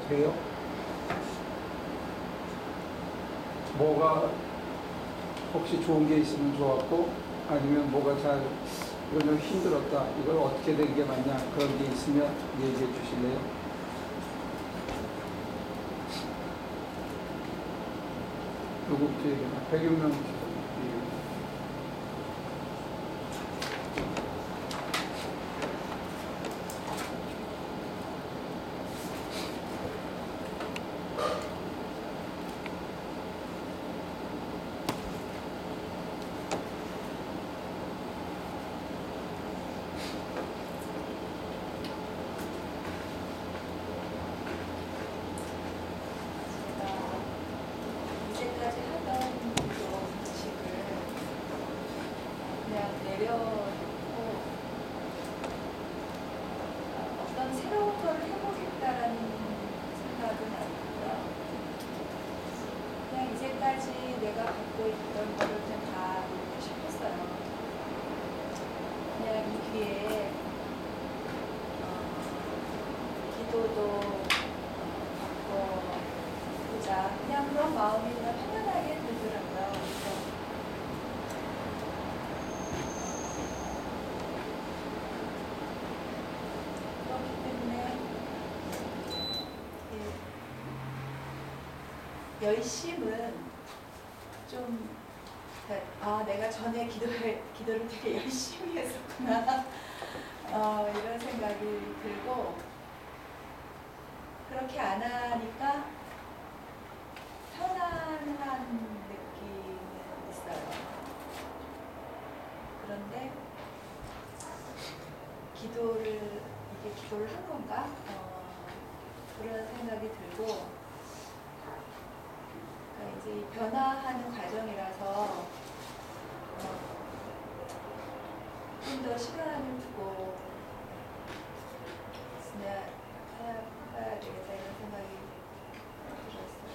돼요? 뭐가 혹시 좋은 게 있으면 좋았고, 아니면 뭐가 잘, 이거 좀 힘들었다, 이걸 어떻게 된 게 맞냐, 그런 게 있으면 얘기해 주실래요? 누구부터 얘기하나? 백윤명 씨. 이제까지 하던 방식을 그냥 내려놓고 어떤 새로운 걸 해보겠다라는 생각은 아니고요. 그냥 이제까지 내가 갖고 있던 거를 그냥 다 놓고 싶었어요. 그냥 이 기회에 기도도 받고 보자. 그냥 그런 마음이 그냥 편안하게 들더라고요. 그래서 그렇기 때문에 열심은 좀 내가 전에 기도를 되게 열심히 했었구나 이런 생각이 들고 그렇게 안 하니까 편안한 느낌은 있어요. 그런데 이게 기도를 한 건가? 그런 생각이 들고, 그러니까 이제 변화하는 과정이라서 좀 더 시간을 두고 해봐야 되겠다 이런 생각이 들었어요.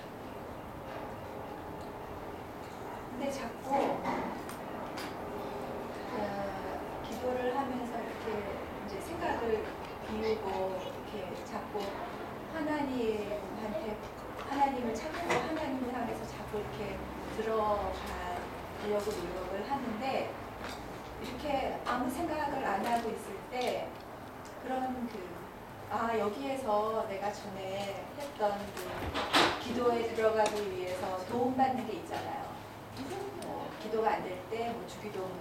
근데 자꾸 기도를 하면서 이렇게 이제 생각을 비우고 이렇게 자꾸 하나님을 찾고 하나님을 향해서 자꾸 이렇게 들어가려고 노력을 하는데 이렇게 아무 생각을 안 하고 있을 때 그런 여기에서 내가 전에 했던 기도에 들어가기 위해서 도움받는 게 있잖아요. 기도가 안 될 때 주기도문을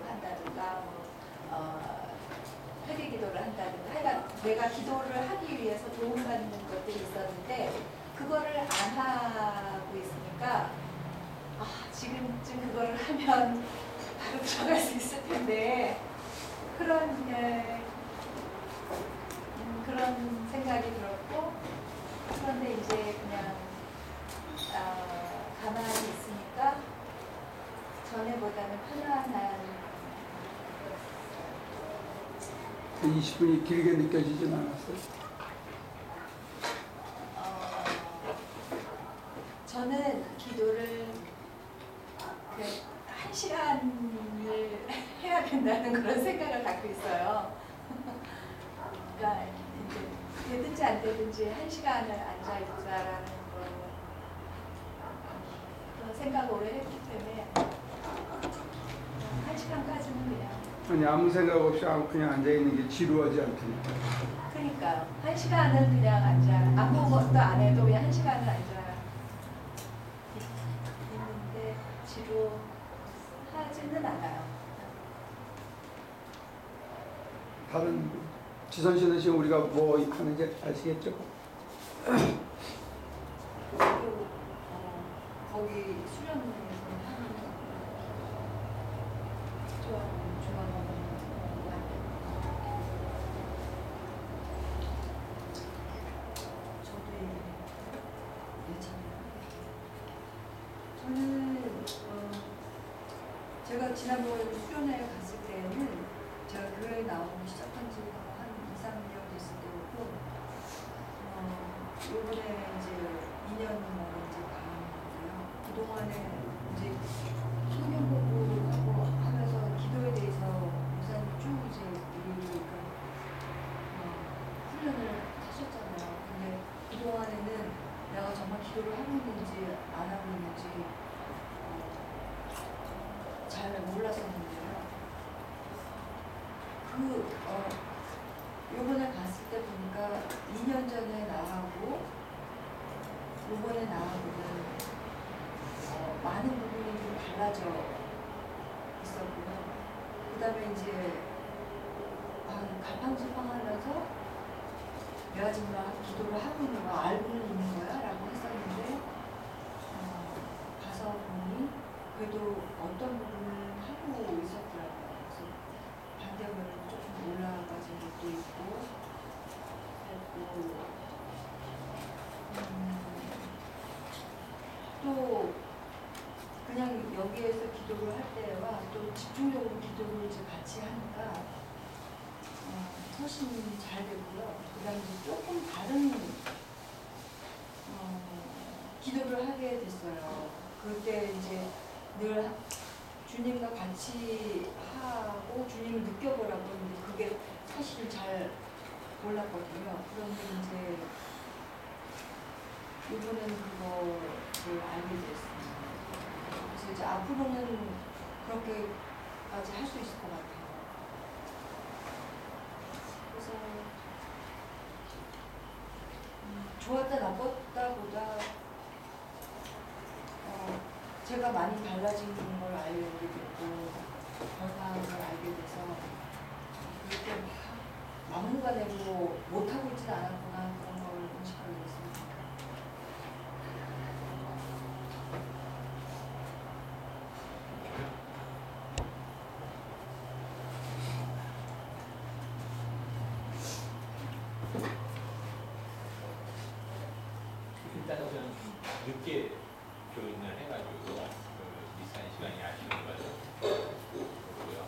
한다든가 회개 기도를 한다든가 하여간 내가 기도를 하기 위해서 도움받는 것들이 있었는데 그거를 안 하고 있으니까 지금쯤 그거를 하면 바로 들어갈 수 있을 텐데 그런 생각이 들었고 그런데 이제 그냥 가만히 있으니까 전에보다는 편안한 20분이 길게 느껴지진 않았어요? 저는 기도를 1시간을 해야 된다는 그런 생각을 갖고 있어요. 그러니까 이제 되든지 안 되든지 1시간을 앉아 있자라는 그런 생각을 오래 했기 때문에 1시간까지는 그냥. 아니, 아무 생각 없이 그냥 앉아있는 게 지루하지 않습니까? 그러니까요. 1시간은 그냥 아무것도 안 해도 그냥 1시간을 앉아 있는데 지루하지는 않아요. 다른 지선 씨는 지금 우리가 뭐 하는지 아시겠죠? 거기 수련회에서 하는 중앙 저는 제가 지난번 수련회 갔을 때는 제가 교회에 나오기 시작한 지가 한 2, 3년 됐을 때였고 요번에 이제 2년 만에 이제 가는데요. 그동안에 이제 성경 공부하고 하면서 기도에 대해서 목사님 쭉 이제 훈련을 하셨잖아요. 근데 그동안에는 내가 정말 기도를 하고 있는지 안 하고 있는지 잘 몰랐었는데요. 요번에 갔을 때 보니까 2년 전에 나하고 요번에 나하고는 많은 부분이 좀 달라져 있었고요. 그 다음에 이제 갈팡질팡하면서 내가 지금 기도를 하고 있는 거 알고는 있는 거야? 라고 했었는데 가서 보니 그래도 어떤 부분을 하고 있었더라고요. 그래서 반대편으로 조금 올라가진 것도 있고 또 그냥 여기에서 기도를 할 때와 또 집중적으로 기도를 이제 같이 하니까 훨씬 잘 되고요. 그 다음에 조금 다른 기도를 하게 됐어요. 그때 이제 늘 주님과 같이 하고 주님을 느껴보라고 했는데 그게 사실 잘 몰랐거든요. 그런데 이제 이번에는 그거를 알게 됐습니다. 그래서 이제 앞으로는 그렇게까지 할 수 있을 것 같아요. 그래서 좋았다 나빴다보다 제가 많이 달라진 걸 알게 됐고 변화한 걸 알게 돼서 그때 막무가 내고 못하고 있지는 않았구나 그런 걸 인식하게 됐습니다. 일단은 저는 늦게 조인을 해가지고 비슷한 시간이 아쉬운 거죠. 그리고요.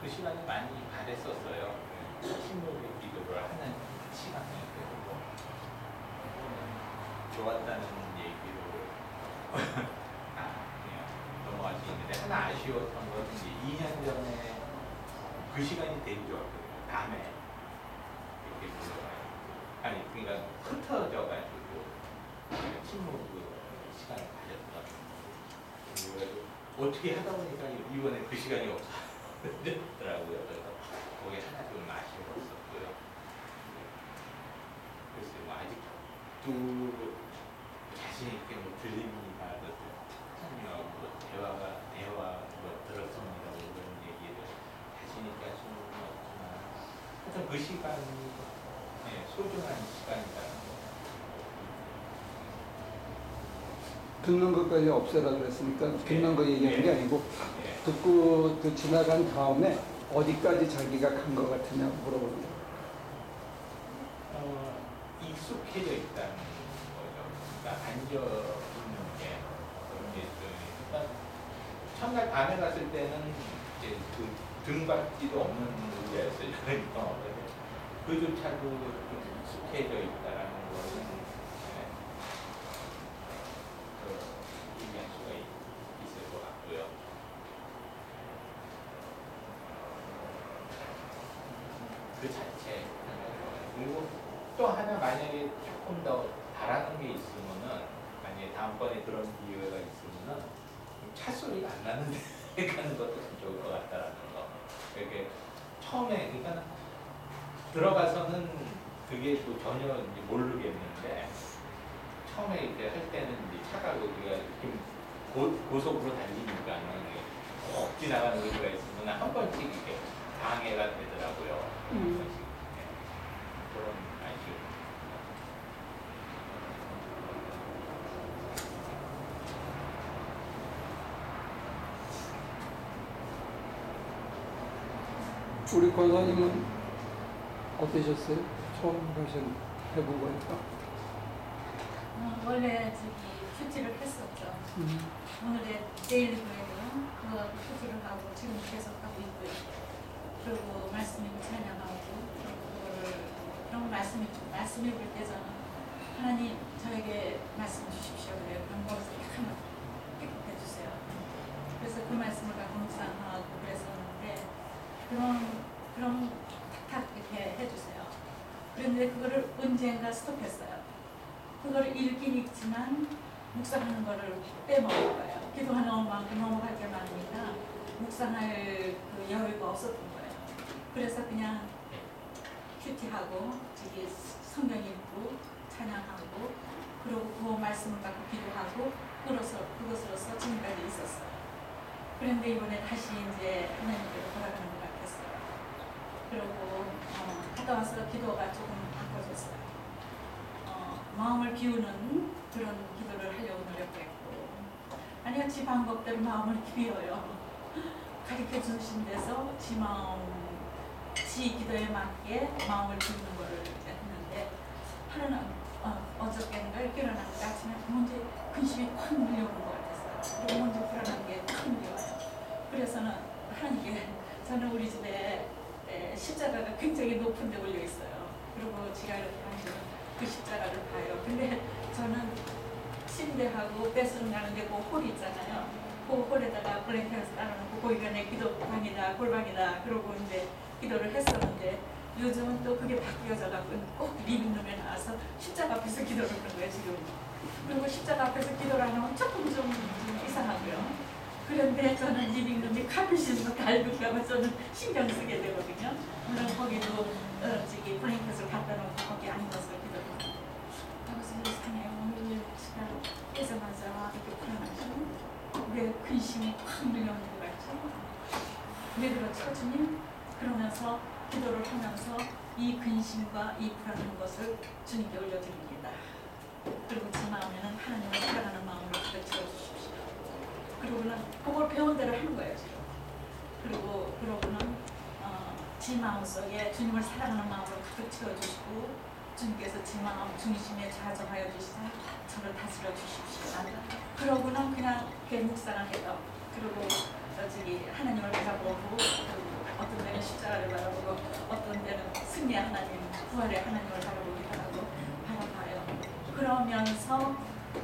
그 시간이 많이 바랬었어요. 침묵의 기도를 하는 시간이 되고 좋았다는 얘기로 그냥 넘어갈 수 있는데 하나 아쉬웠던 건 이제 2년 전에 그 시간이 되게 좋았거든요. 밤에 이렇게 불러가요. 아니 그러니까 흩어져가지고 침묵 시간을 가졌던. 그래서 어떻게 하다 보니까 이번에 그 시간이 없더라고요. 그래서 그게 하나 좀 아쉬웠었고요. 그래서 뭐 아직도 자신 있게 뭐 들립니다. 사장님하고 대화가 들었습니다. 이런 얘기를 자신 있게 할 수는 없지만 하여튼 그 시간이 소중한 시간이라는 거. 듣는 것까지 없애라 그랬으니까 듣는 거 얘기하는 게 아니고 듣고 지나간 다음에 어디까지 자기가 간 것 같으냐 물어보는 거예요. 익숙해져 있다는 거죠. 그러니까 앉아 있는 게 그런 게 있어요. 첫날 밤에 갔을 때는 이제 그 등받이도 없는 의자였어요. 그러니까 그조차도 좀 익숙해져 있다라는 거는 얘기할 수가 있을 것 같고요. 그 자체 그리고 또 하나 만약에 조금 더 바라는 게 있으면은 만약에 다음번에 그런 기회가 있으면은 차 소리가 안 나는데 가는 것도 참 좋을 것 같다라는 거. 이렇게 처음에 그러니까 들어가서는 그게 또 전혀 이제 모르겠는데 처음에 이렇게 할 때는 이제 차가 우리가 좀 고속으로 달리니까는 꼭 지나가는 거리가 있으면 한 번씩 이렇게 방해가 되더라고요. 한 번씩. 그런 아쉬움. 우리 권사님은 어떠셨어요? 처음 해본 거니까. 원래 큐티를 했었죠. 오늘의 데일리 브레드는 그거 큐티를 하고 지금 계속 하고 있고요. 그리고 말씀을 찬양하고 그런 말씀이 볼 때 저는 하나님 저에게 말씀 주십시오. 그래요. 그런 것을 하나 픽해 주세요. 그래서 그 말씀을 갖고 묵상하고 그랬었는데 그런 탁탁 이렇게 해주세요. 그런데 그거를 언젠가 스톱했어요. 그거를 읽긴 읽지만 묵상하는 거를 빼먹은 거예요. 기도하는 만큼 넘어갈 게 많으니까 묵상할 그 여유가 없었던 거예요. 그래서 그냥 큐티하고 저기 성경 읽고 찬양하고 그리고 그 말씀을 갖고 기도하고 그것으로서 지금까지 있었어요. 그런데 이번에 다시 이제 하나님께로 돌아가는 것 같았어요. 그리고 갔다 와서 기도가 조금 바꿔졌어요. 마음을 비우는 그런 기도를 하려고 노력했고, 아니요, 지 방법대로 마음을 비워요. 가르쳐 주신 데서 지 마음, 지 기도에 맞게 마음을 비우는 거를 했는데, 하루는 어저께인가 이렇게 일어났는데 아침에 먼저 근심이 확 밀려오는 것 같았어요. 그리고 먼저 불안한 게 확 밀려와요. 그래서는 하나님께, 저는 우리 집에 십자가가 굉장히 높은 데 올려 있어요. 그리고 제가 이렇게 앉으면 그 십자가를 봐요. 근데 저는 침대하고 뱃으로 가는데 그 홀이 있잖아요. 그 홀에다가 블랭켓을 깔아놓고 거기가 내 기도방이다, 골방이다 그러고 이제 기도를 했었는데, 요즘은 또 그게 바뀌어져 갖고 꼭 리빙룸에 나와서 십자가 앞에서 기도를 하는 거예요 지금. 그리고 십자가 앞에서 기도를 하면 조금 좀 이상하고요. 그런데 저는 리빙룸이 카펫이 낡을까 봐 저는 신경 쓰게 되거든요. 물론 거기도 저기 블랭켓을 갖다 놓고 거기 앉아서 기도를 하고, 그래서 이상해요. 오늘 시간 깨자마자 이렇게 불안하죠. 왜 근심이 확 밀려오는 것 같죠? 왜 그렇죠 주님? 그러면서 기도를 하면서 이 근심과 이 불안한 것을 주님께 올려드립니다. 그리고 제 마음에는 하나님을 사랑하는 마음으로 가득 채워주십시오. 그러고는 그걸 배운 대로 하는 거예요 지금. 그러고는 제 마음속에 주님을 사랑하는 마음으로 가득 채워주시고, 주님께서 제 마음 중심에 좌정하여 주시사 저를 다스려 주십시오. 그러고는 그냥 묵상을 해요. 그리고 저기 하나님을 바라보고, 어떤 데는 십자가를 바라보고, 어떤 데는 승리의 하나님, 부활의 하나님을 바라보기도 하고 바라봐요. 그러면서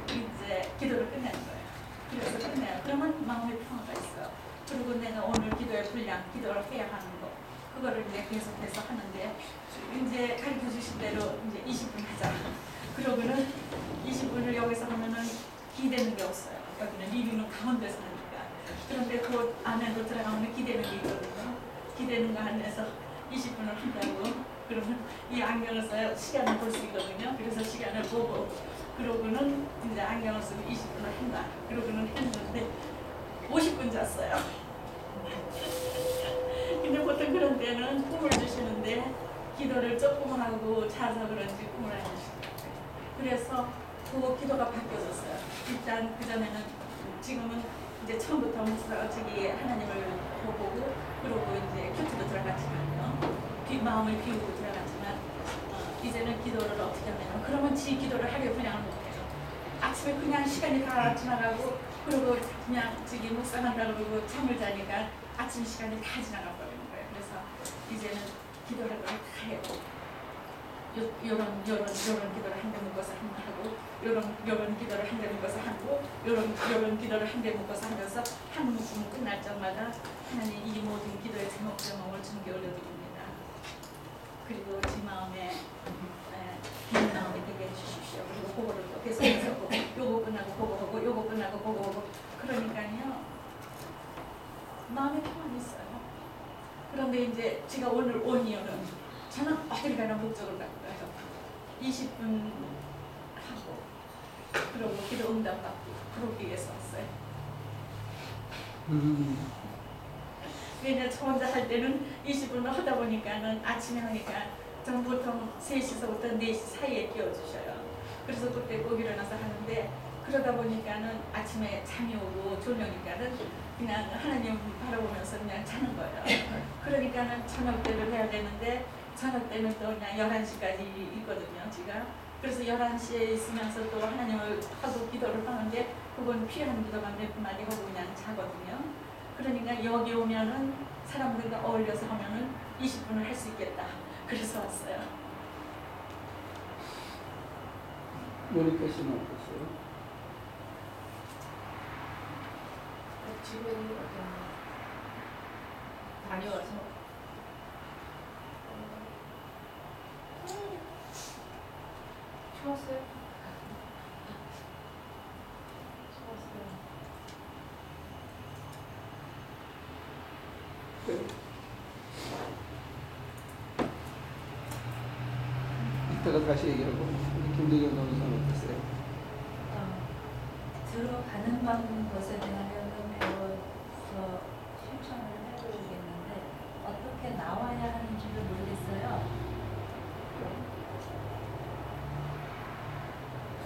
이제 기도를 끝내는 거예요. 그래서 끝내요. 그러면 마음의 평화가 있어요. 그리고 내가 오늘 기도의 분량, 기도를 해야 하는 거, 그거를 이제 계속해서 하는데, 이제 가르쳐 주신 대로 이제 20분 하자. 그러고는 20분을 여기서 하면은 기대는 게 없어요. 여기는 리뷰는 가운데서 하니까. 그런데 그 안에도 들어가면 기대는 게 있거든요. 기대는 거 안에서 20분을 한다고. 그러면 이 안경을 써야 시간을 볼 수 있거든요. 그래서 시간을 보고, 그러고는 이제 안경을 쓰고 20분을 한다. 그러고는 했는데 50분 잤어요. 근데 보통 그런 때는 꿈을 주시는데 기도를 조금 하고 자서 그런지 꿈을 안 주시더라고요. 그래서 그 기도가 바뀌어졌어요. 일단 그전에는, 지금은 이제 처음부터 저기 하나님을 보고, 그리고 이제 큐티도 들어갔지만요. 마음을 비우고 들어갔지만, 이제는 기도를 어떻게 하냐면, 그러면 지 기도를 하려 그냥 못해요. 아침에 그냥 시간이 다 지나가고, 그리고 그냥 저기 묵상한다 그러고 잠을 자니까 아침 시간이 다 지나가 버리는 거예요. 그래서 이제는 기도를 다 해요. 요런 기도를 한 대 묶어서 하고, 요런 기도를 한 대 묶어서 하고, 요런 기도를 한 대 묶어서 하면서 한 묶음 끝날 적마다 하나님 이 모든 기도의 제목을 주님께 올려드립니다. 그리고 제 마음에 빈 마음이 되게 해주십시오. 그리고 그거를 또 계속해서 요거 끝나고 그거 하고, 요거 끝나고 그거 하고, 그러니까요 마음에 평안이 있어요. 그런데 이제 제가 오늘 온 이유는, 저는 어딜 가나 목적을 갖고 가요. 20분 하고, 그리고 기도 응답 받고, 그러기 위해서 왔어요. 왜냐, 저 혼자 할 때는 20분을 하다 보니까는 아침에 하니까 저는 보통 3시서부터 4시 사이에 깨워주셔요. 그래서 그때 꼭 일어나서 하는데, 그러다 보니까는 아침에 잠이 오고 졸려니까는 그냥 하나님 바라보면서 그냥 자는 거예요. 그러니까는 저녁 때를 해야 되는데, 저녁 때는 또 그냥 11시까지 있거든요, 제가. 그래서 11시에 있으면서 또 하나님을 하고 기도를 하는데, 그건 필요한 기도만 몇 마디 하고 그냥 자거든요. 그러니까 여기 오면은 사람들과 어울려서 하면은 20분을 할 수 있겠다. 그래서 왔어요. 모니카 씨는 어땠어요? 지금 다녀와서 좋았어요. 좋았어요. 네. 이따가 다시 얘기하고 우리 김대경 변호사는 어땠어요? 들어가는 것에 대하여는 배워서 실천을 해보겠는데 어떻게 나와야 하는지를 모르겠어요.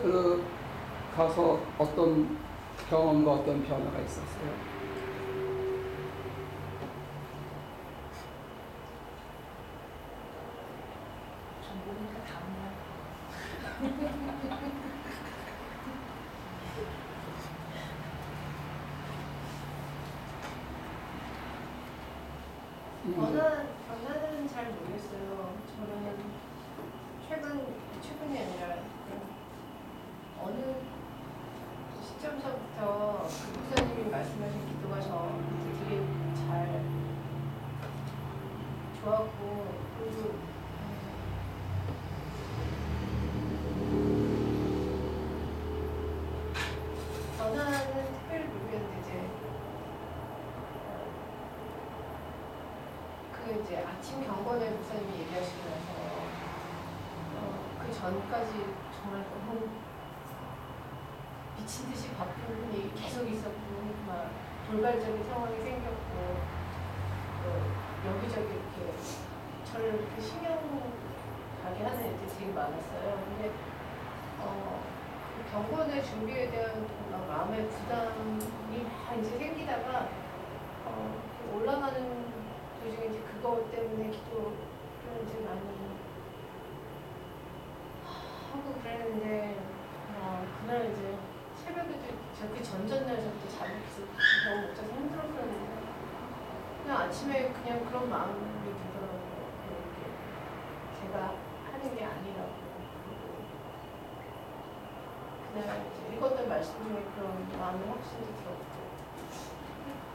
그 가서 어떤 경험과 어떤 변화가 있었어요? 좀 모르니까 다음날 변화는 잘 모르겠어요. 저는 최근이 아니라 어느 시점서부터 그 목사님이 말씀하신 기도가 저한테 되게 잘 좋았고, 그리고 변화는 특별히 모르겠는데 이제 아침 경건에 목사님이 얘기하시고 나서 그 전까지 정말 너무 미친 듯이 바쁜 일이 계속 있었고, 막 돌발적인 상황이 생겼고, 여기저기 이렇게 저를 이렇게 신경 가게 하는 일들이 되게 많았어요. 근데 그 경건의 준비에 대한 막 마음의 부담이 막 이제 생기다가 올라가는 도중에 이제 그것 때문에 기도를 이제 많이 하고 그랬는데 그날 이제 새벽에도 그 전전날서부터 잠이 계속 너무 못 자서 힘들었었는데 그냥 아침에 그냥 그런 마음이 들더라고요. 이렇게 제가 하는 게 아니라고. 그날 이제 읽었던 말씀 중에 그런 마음의 확신도 들었고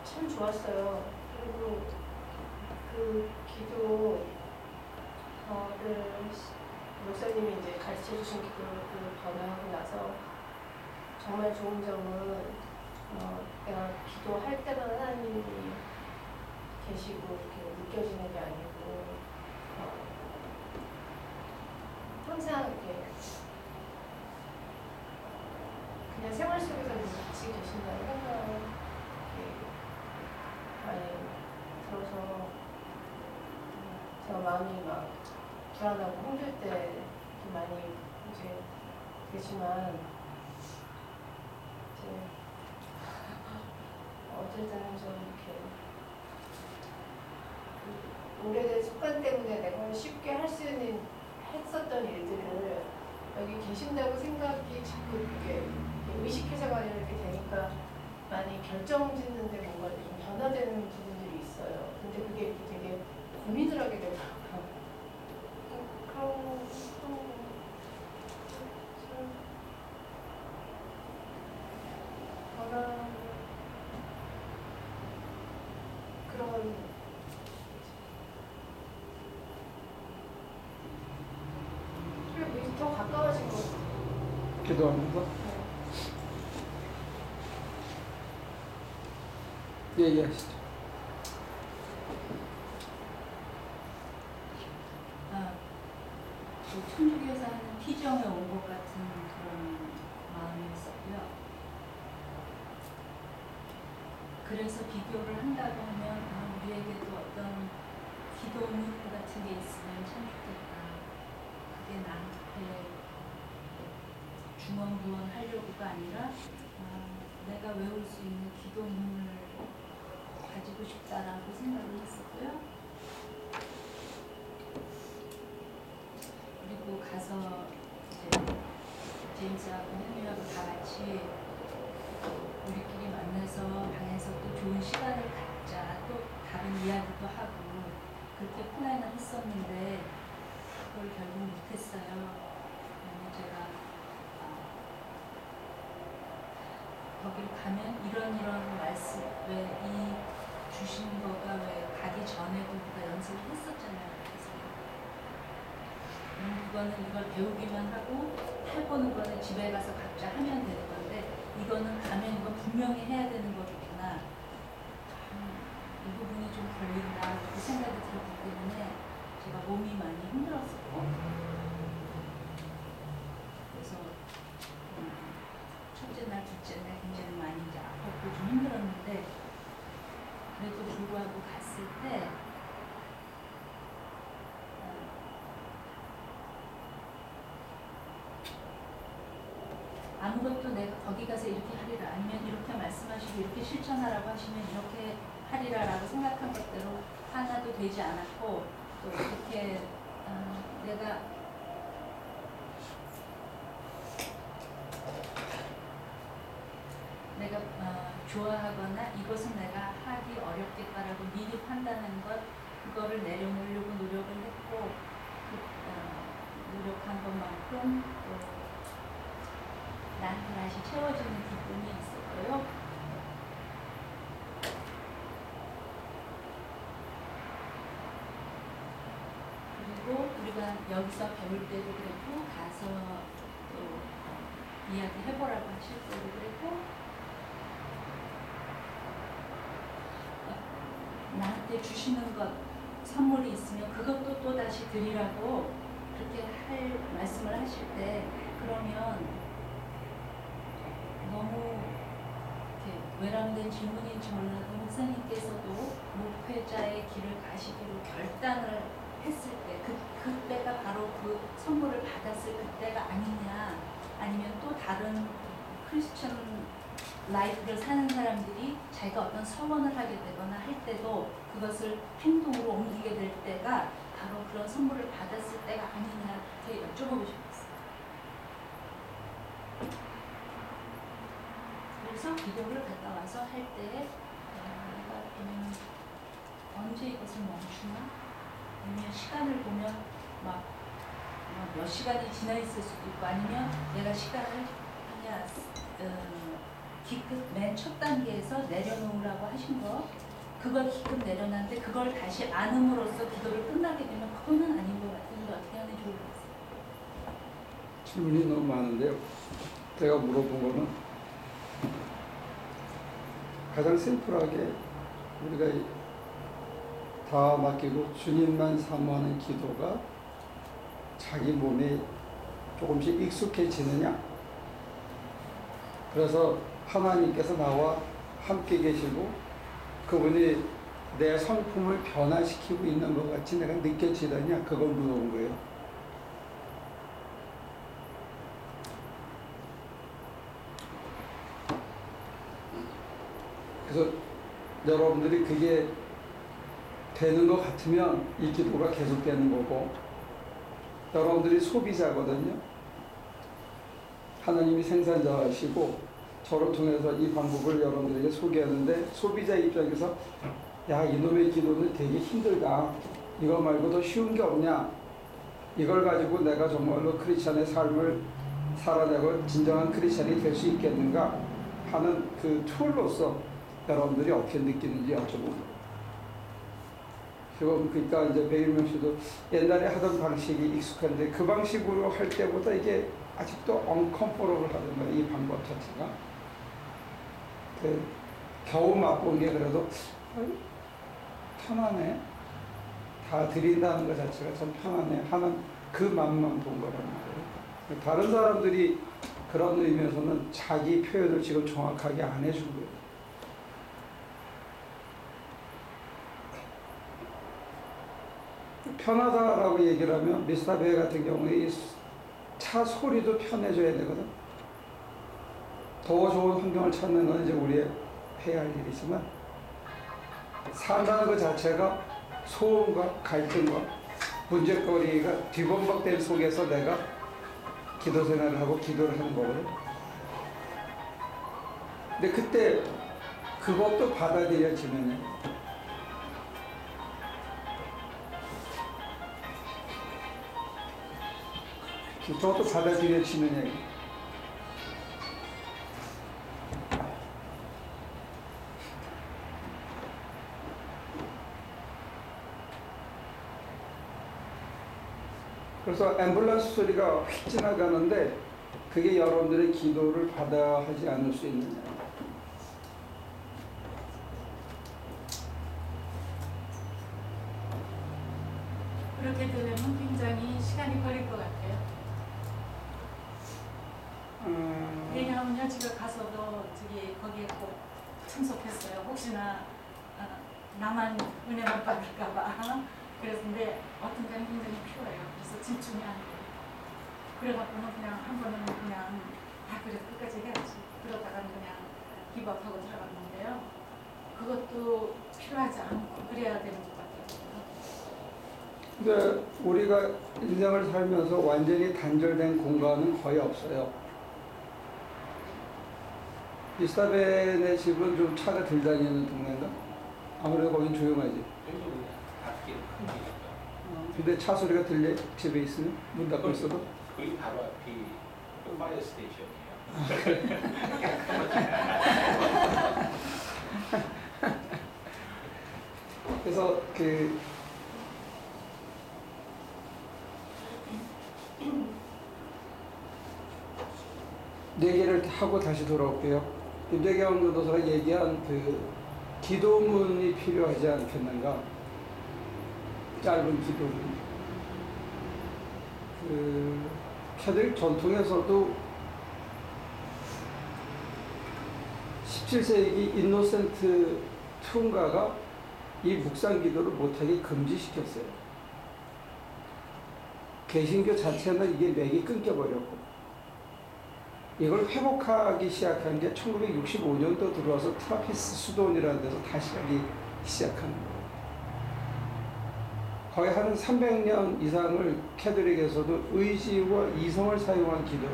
참 좋았어요. 그리고 그 기도를 목사님이 이제 가르쳐 주신 기도를 변화하고 나서 정말 좋은 점은 내가 기도할 때만 하나님이 계시고 이렇게 느껴지는 게 아니고 항상 이렇게 그냥 생활 속에서 같이 계신다는 생각을 많이 들어서 제가 마음이 막 불안하고 힘들 때 많이 이제 되지만 이제 어쩔 때는 좀 이렇게 오래된 습관 때문에 내가 쉽게 할 수 있는 했었던 일들을 여기 계신다고 생각이 자꾸 이렇게 의식해서가 아니라 이렇게 되니까 많이 결정짓는데 뭔가 좀 변화되는 부분들이 있어요. 근데 그게 이렇게 되게 고민을 하게 되더라고요. 그런 그리고 더 가까워진 것 같아요. 기도하면서? 얘기하시죠. 천주교에서 하는 피정에 온 것 같은 그런 마음이 있었고요. 그래서 비교를 한다고 하면 우리에게도 어떤 기도문 같은 게 있으면 참 좋겠다. 그게 나한테 중언부언 하려고가 아니라 내가 외울 수 있는 기도문을 가지고 싶다라고 생각을 했었고요. 그리고 가서 이제 제임스하고 헨리하고 다 같이 우리끼리 만나서 방에서 또 좋은 시간을 갖자, 또 다른 이야기도 하고 그렇게 플랜을 했었는데 그걸 결국 못했어요. 제가 거기를 가면 이런 말씀 왜 이 주신 거가 왜 가기 전에도 우리가 연습을 했었잖아요. 그래서 그거는 이걸 배우기만 하고 해보는 거는 집에 가서 각자 하면 되는 건데 이거는 가면 이거 분명히 해야 되는 거구나. 이 부분이 좀 걸린다 그 생각이 들었기 때문에 제가 몸이 많이 힘들었어요. 그래서 첫째 날, 둘째 날 굉장히 많이 이제 아팠고 좀 힘들었는데 그래도 불구하고 갔을 때 아무것도 내가 거기 가서 이렇게 하리라 아니면 이렇게 말씀하시고 이렇게 실천하라고 하시면 이렇게 하리라라고 생각한 것대로 하나도 되지 않았고 또 이렇게 내가 좋아하거나 이것은 내가 하기 어렵겠다라고 미리 판단한 것 그거를 내려놓으려고 노력을 했고 노력한 것만큼 또 나한테 다시 채워지는 기쁨이 있었고요. 그리고 우리가 여기서 배울 때도 그랬고 가서 또 이야기 해보라고 하실 때도 그랬고 나한테 주시는 것 선물이 있으면 그것도 또 다시 드리라고 그렇게 할 말씀을 하실 때 그러면 너무 이렇게 외람된 질문인지 몰라도 목사님께서도 목회자의 길을 가시기로 결단을 했을 때 그때가 바로 그 선물을 받았을 그때가 아니냐 아니면 또 다른 크리스천 라이프를 사는 사람들이 자기가 어떤 서원을 하게 되거나 할 때도 그것을 행동으로 옮기게 될 때가 바로 그런 선물을 받았을 때가 아니냐 이렇게 여쭤보고 싶었어요. 그래서 기도를 갔다 와서 할 때 내가 언제 이것을 멈추나? 아니면 시간을 보면 막 몇 시간이 지나 있을 수도 있고 아니면 내가 시간을 그냥 기껏 맨 첫 단계에서 내려놓으라고 하신 거 그걸 기껏 내려놨는데 그걸 다시 안음으로써 기도를 끝나게 되면 그거는 아닌 것 같은데 어떻게 하면 좋을까요? 질문이 너무 많은데요. 제가 물어본 거는 가장 심플하게 우리가 다 맡기고 주님만 사모하는 기도가 자기 몸에 조금씩 익숙해지느냐? 그래서 하나님께서 나와 함께 계시고 그분이 내 성품을 변화시키고 있는 것 같이 내가 느껴지더냐? 그걸 물어본 거예요. 그래서 여러분들이 그게 되는 것 같으면 이 기도가 계속되는 거고 여러분들이 소비자거든요. 하나님이 생산자이시고 저를 통해서 이 방법을 여러분들에게 소개하는데 소비자 입장에서 야 이놈의 기도는 되게 힘들다. 이거 말고 더 쉬운 게 없냐. 이걸 가지고 내가 정말로 크리스찬의 삶을 살아내고 진정한 크리스찬이 될 수 있겠는가 하는 그 툴로서 여러분들이 어떻게 느끼는지 여쭤보고 지금 그러니까 이제 배일명 씨도 옛날에 하던 방식이 익숙한데 그 방식으로 할 때보다 이게 아직도 uncomfortable 하는 거예요. 이 방법 자체가. 겨우 맛본 게 그래도 편하네. 다 드린다는 것 자체가 참 편하네 하는 그 맛만 본 거란 말이에요. 다른 사람들이 그런 의미에서는 자기 표현을 지금 정확하게 안 해준 거예요. 편하다라고 얘기를 하면 미스터 베 같은 경우에 이 차 소리도 편해져야 되거든. 더 좋은 환경을 찾는 건 이제 우리의 해야 할 일이지만 산다는 것 자체가 소음과 갈등과 문제거리가 뒤범벅된 속에서 내가 기도 생활을 하고 기도를 하는 거거든. 근데 그때 그것도 받아들여지면 저것도 받아들여지느냐. 그래서 앰뷸런스 소리가 휙 지나가는데 그게 여러분들의 기도를 받아 하지 않을 수 있느냐. 그렇게 되려면 굉장히 시간이 걸릴 것 같아요. 왜냐하면요, 제가 가서도 거기에 꼭 참석했어요. 혹시나 나만 은혜만 받을까봐. 그랬는데 어떤 때는 굉장히 필요해요. 그래서 집중이 안 돼요. 그래갖고는 그냥 한 번은 그냥 그래 끝까지 해야지. 그러다가는 그냥 기밥하고 들어갔는데요. 그것도 필요하지 않고 그래야 되는 것 같아요. 근데 우리가 인생을 살면서 완전히 단절된 공간은 거의 없어요. 이스타벤의 집은 좀 차가 덜 다니는 동네인가? 아무래도 거긴 조용하지. 여기 앞길 큰 길이죠. 근데 차 소리가 들려? 집에 있으면? 문 닫고 있어도? 거기 바로 앞이 파이어 스테이션이에요. 그래서 얘기를 하고 다시 돌아올게요. 김대경 교도소가 얘기한 기도문이 필요하지 않겠는가? 짧은 기도문. 캐톨릭 전통에서도 17세기 인노센트 투인가가 이 묵상 기도를 못하게 금지시켰어요. 개신교 자체는 이게 맥이 끊겨버렸고, 이걸 회복하기 시작한 게 1965년도 들어와서 트라피스 수도원이라는 데서 다시 하기 시작한 거예요. 거의 한 300년 이상을 캐톨릭에서도 의지와 이성을 사용한 기도,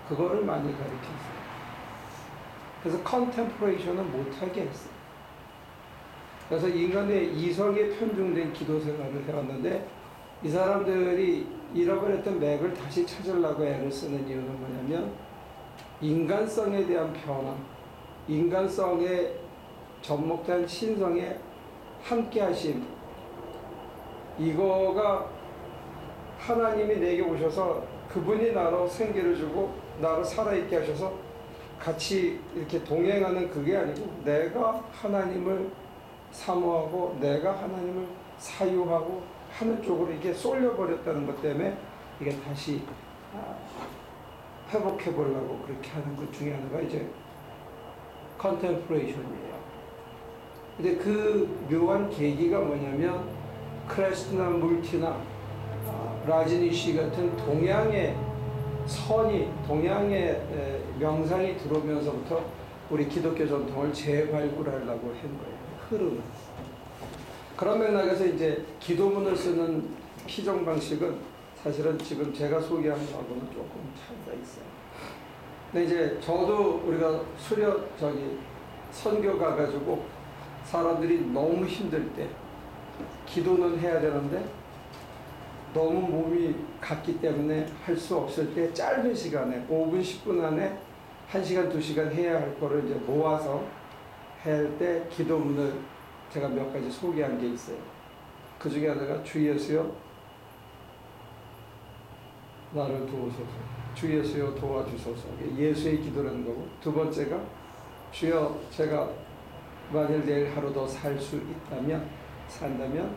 그거를 많이 가르쳤어요. 그래서 컨템플레이션을 못하게 했어요. 그래서 인간의 이성에 편중된 기도 생활을 해왔는데, 이 사람들이 잃어버렸던 맥을 다시 찾으려고 애를 쓰는 이유는 뭐냐면, 인간성에 대한 변화, 인간성에 접목된 신성의 함께하심, 이거가 하나님이 내게 오셔서 그분이 나로 생기를 주고 나로 살아있게 하셔서 같이 이렇게 동행하는 그게 아니고, 내가 하나님을 사모하고 내가 하나님을 사유하고 하는 쪽으로 이게 쏠려버렸다는 것 때문에 이게 다시 회복해 보려고 그렇게 하는 것 중에 하나가 이제 컨템플레이션이에요. 근데 그 묘한 계기가 뭐냐면, 크레스나 물티나 라지니시 같은 동양의 선이, 동양의 명상이 들어오면서부터 우리 기독교 전통을 재발굴하려고 한 거예요. 흐름을. 그런 맥락에서 이제 기도문을 쓰는 피정 방식은 사실은 지금 제가 소개한 거하고는 조금 차이가 있어요. 근데 이제 저도 우리가 선교 가가지고 사람들이 너무 힘들 때 기도는 해야 되는데 너무 몸이 갔기 때문에 할 수 없을 때 짧은 시간에 5분, 10분 안에 1시간, 2시간 해야 할 거를 이제 모아서 할 때 기도문을 제가 몇 가지 소개한 게 있어요. 그 중에 하나가 주 예수여 나를 도우소서, 주 예수여 도와주소서, 예수의 기도라는 거고, 두 번째가 주여 제가 만일 내일 하루 더 살 수 산다면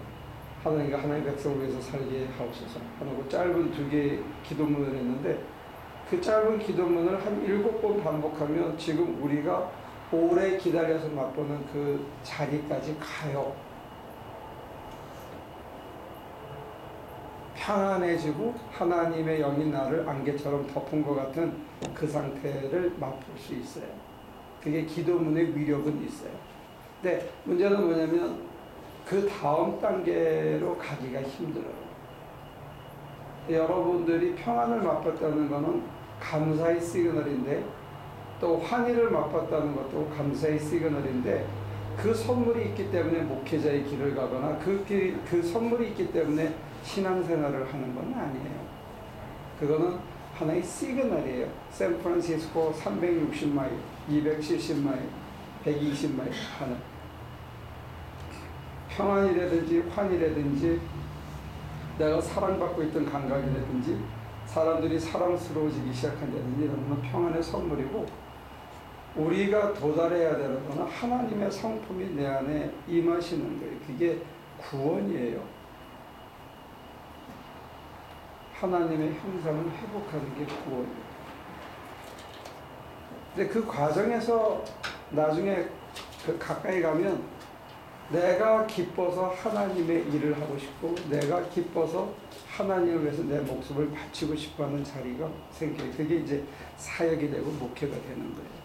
하나님과 하나님의 백성을 위해서 살게 하옵소서 하고 짧은 2개의 기도문을 했는데, 그 짧은 기도문을 한 7번 반복하면 지금 우리가 오래 기다려서 맛보는 그 자리까지 가요. 평안해지고 하나님의 영이 나를 안개처럼 덮은 것 같은 그 상태를 맛볼 수 있어요. 그게 기도문의 위력은 있어요. 근데 문제는 뭐냐면 그 다음 단계로 가기가 힘들어요. 여러분들이 평안을 맛봤다는 것은 감사의 시그널인데, 또 환희를 맛봤다는 것도 감사의 시그널인데, 그 선물이 있기 때문에 목회자의 길을 가거나 그 선물이 있기 때문에 신앙생활을 하는 건 아니에요. 그거는 하나의 시그널이에요. 샌프란시스코 360마일, 270마일, 120마일 하는 평안이라든지 환이라든지 내가 사랑받고 있던 감각이라든지 사람들이 사랑스러워지기 시작한다든지 이런 건 평안의 선물이고, 우리가 도달해야 되는 것은 하나님의 성품이 내 안에 임하시는 거예요. 그게 구원이에요. 하나님의 형상을 회복하는 게 구원이에요. 근데 그 과정에서 나중에 그 가까이 가면 내가 기뻐서 하나님의 일을 하고 싶고, 내가 기뻐서 하나님을 위해서 내 목숨을 바치고 싶어하는 자리가 생겨요. 그게 이제 사역이 되고 목회가 되는 거예요.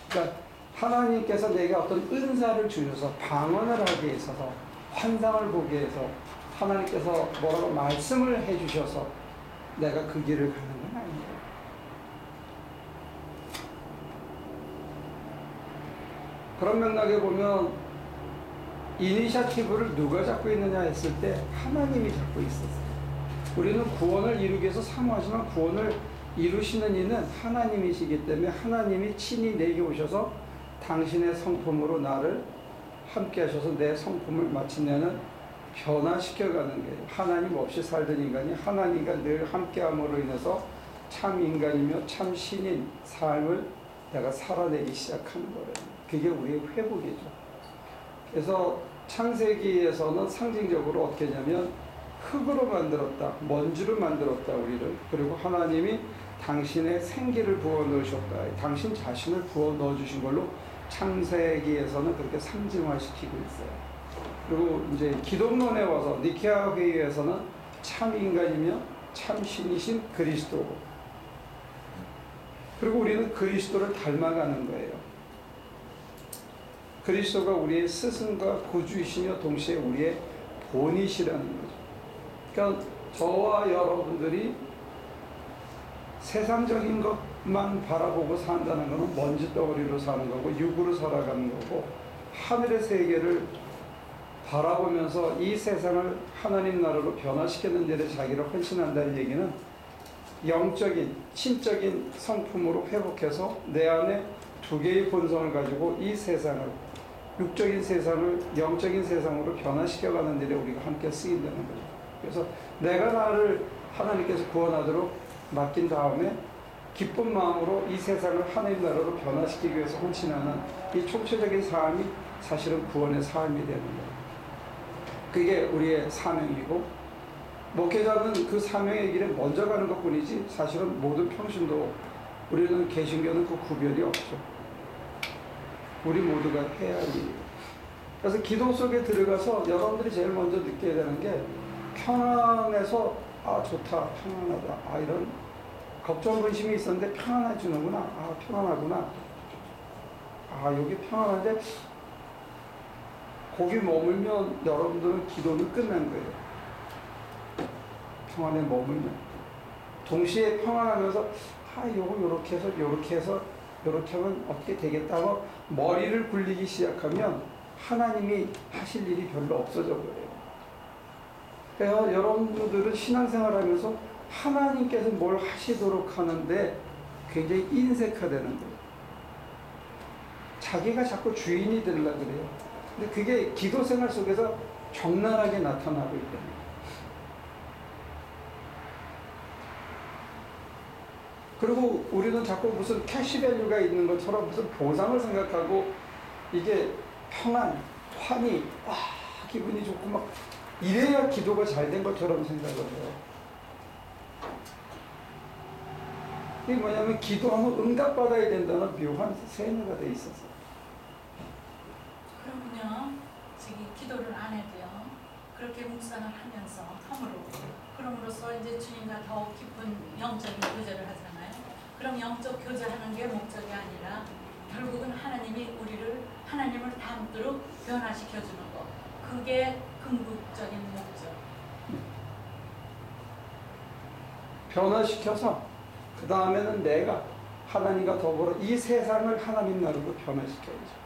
그러니까 하나님께서 내게 어떤 은사를 주셔서 방언을 하게 있어서, 환상을 보게 해서, 하나님께서 뭐라고 말씀을 해주셔서 내가 그 길을 가는 건 아니에요. 그런 맥락에 보면 이니셔티브를 누가 잡고 있느냐 했을 때 하나님이 잡고 있었어요. 우리는 구원을 이루기 위해서 사모하지만 구원을 이루시는 이는 하나님이시기 때문에 하나님이 친히 내게 오셔서 당신의 성품으로 나를 함께 하셔서 내 성품을 마침내는 변화시켜가는 거예요. 하나님 없이 살던 인간이 하나님과 늘 함께함으로 인해서 참 인간이며 참 신인 삶을 내가 살아내기 시작하는 거예요. 그게 우리의 회복이죠. 그래서 창세기에서는 상징적으로 어떻게 하냐면 흙으로 만들었다, 먼지로 만들었다 우리를. 그리고 하나님이 당신의 생기를 부어 넣으셨다, 당신 자신을 부어 넣어주신 걸로 창세기에서는 그렇게 상징화시키고 있어요. 그리고 이제 기독론에 와서 니케아 회의에서는 참 인간이며 참 신이신 그리스도고, 그리고 우리는 그리스도를 닮아가는 거예요. 그리스도가 우리의 스승과 구주이시며 동시에 우리의 본이시라는 거죠. 그러니까 저와 여러분들이 세상적인 것만 바라보고 산다는 것은 먼지 덩어리로 사는 거고 육으로 살아가는 거고, 하늘의 세계를 바라보면서 이 세상을 하나님 나라로 변화시키는 일에 자기를 헌신한다는 얘기는 영적인, 신적인 성품으로 회복해서 내 안에 두 개의 본성을 가지고 이 세상을, 육적인 세상을 영적인 세상으로 변화시켜가는 일에 우리가 함께 쓰인다는 거죠. 그래서 내가 나를 하나님께서 구원하도록 맡긴 다음에 기쁜 마음으로 이 세상을 하나님 나라로 변화시키기 위해서 헌신하는 이 총체적인 삶이 사실은 구원의 삶이 되는 거예요. 그게 우리의 사명이고, 목회자는 그 사명의 길에 먼저 가는 것 뿐이지 사실은 모든 평신도, 우리는 개신교는 그 구별이 없죠. 우리 모두가 해야 할 일이에요. 그래서 기도 속에 들어가서 여러분들이 제일 먼저 느껴야 되는 게 평안해서 아 좋다, 평안하다, 아 이런 걱정 근심이 있었는데 평안해지는구나, 아 평안하구나, 아 여기 평안한데 거기 머물면 여러분들은 기도는 끝난 거예요. 평안에 머물면 동시에 평안하면서 아 요거 요렇게 해서 요렇게 해서 요렇게 하면 어떻게 되겠다고 머리를 굴리기 시작하면 하나님이 하실 일이 별로 없어져 버려요. 그래서 여러분들은 신앙생활하면서 하나님께서 뭘 하시도록 하는데 굉장히 인색화되는 거예요. 자기가 자꾸 주인이 되려고 그래요. 근데 그게 기도생활 속에서 적나라하게 나타나고 있다는 거예요. 그리고 우리는 자꾸 무슨 캐시밸류가 있는 것처럼 무슨 보상을 생각하고 이게 평안, 환희, 와 기분이 좋고 막 이래야 기도가 잘 된 것처럼 생각을 해요. 이게 뭐냐면 기도하면 응답받아야 된다는 묘한 세뇌가 돼 있어서. 그러면요, 저기 기도를 안 해도요, 그렇게 묵상을 하면서 함으로, 그럼으로써 이제 주님과 더욱 깊은 영적인 교제를 하잖아요. 그럼 영적 교제하는 게 목적이 아니라 결국은 하나님이 우리를 하나님을 닮도록 변화시켜주는 거, 그게 궁극적인 목적. 변화시켜서 그 다음에는 내가 하나님과 더불어 이 세상을 하나님 나라로 변화시켜야죠.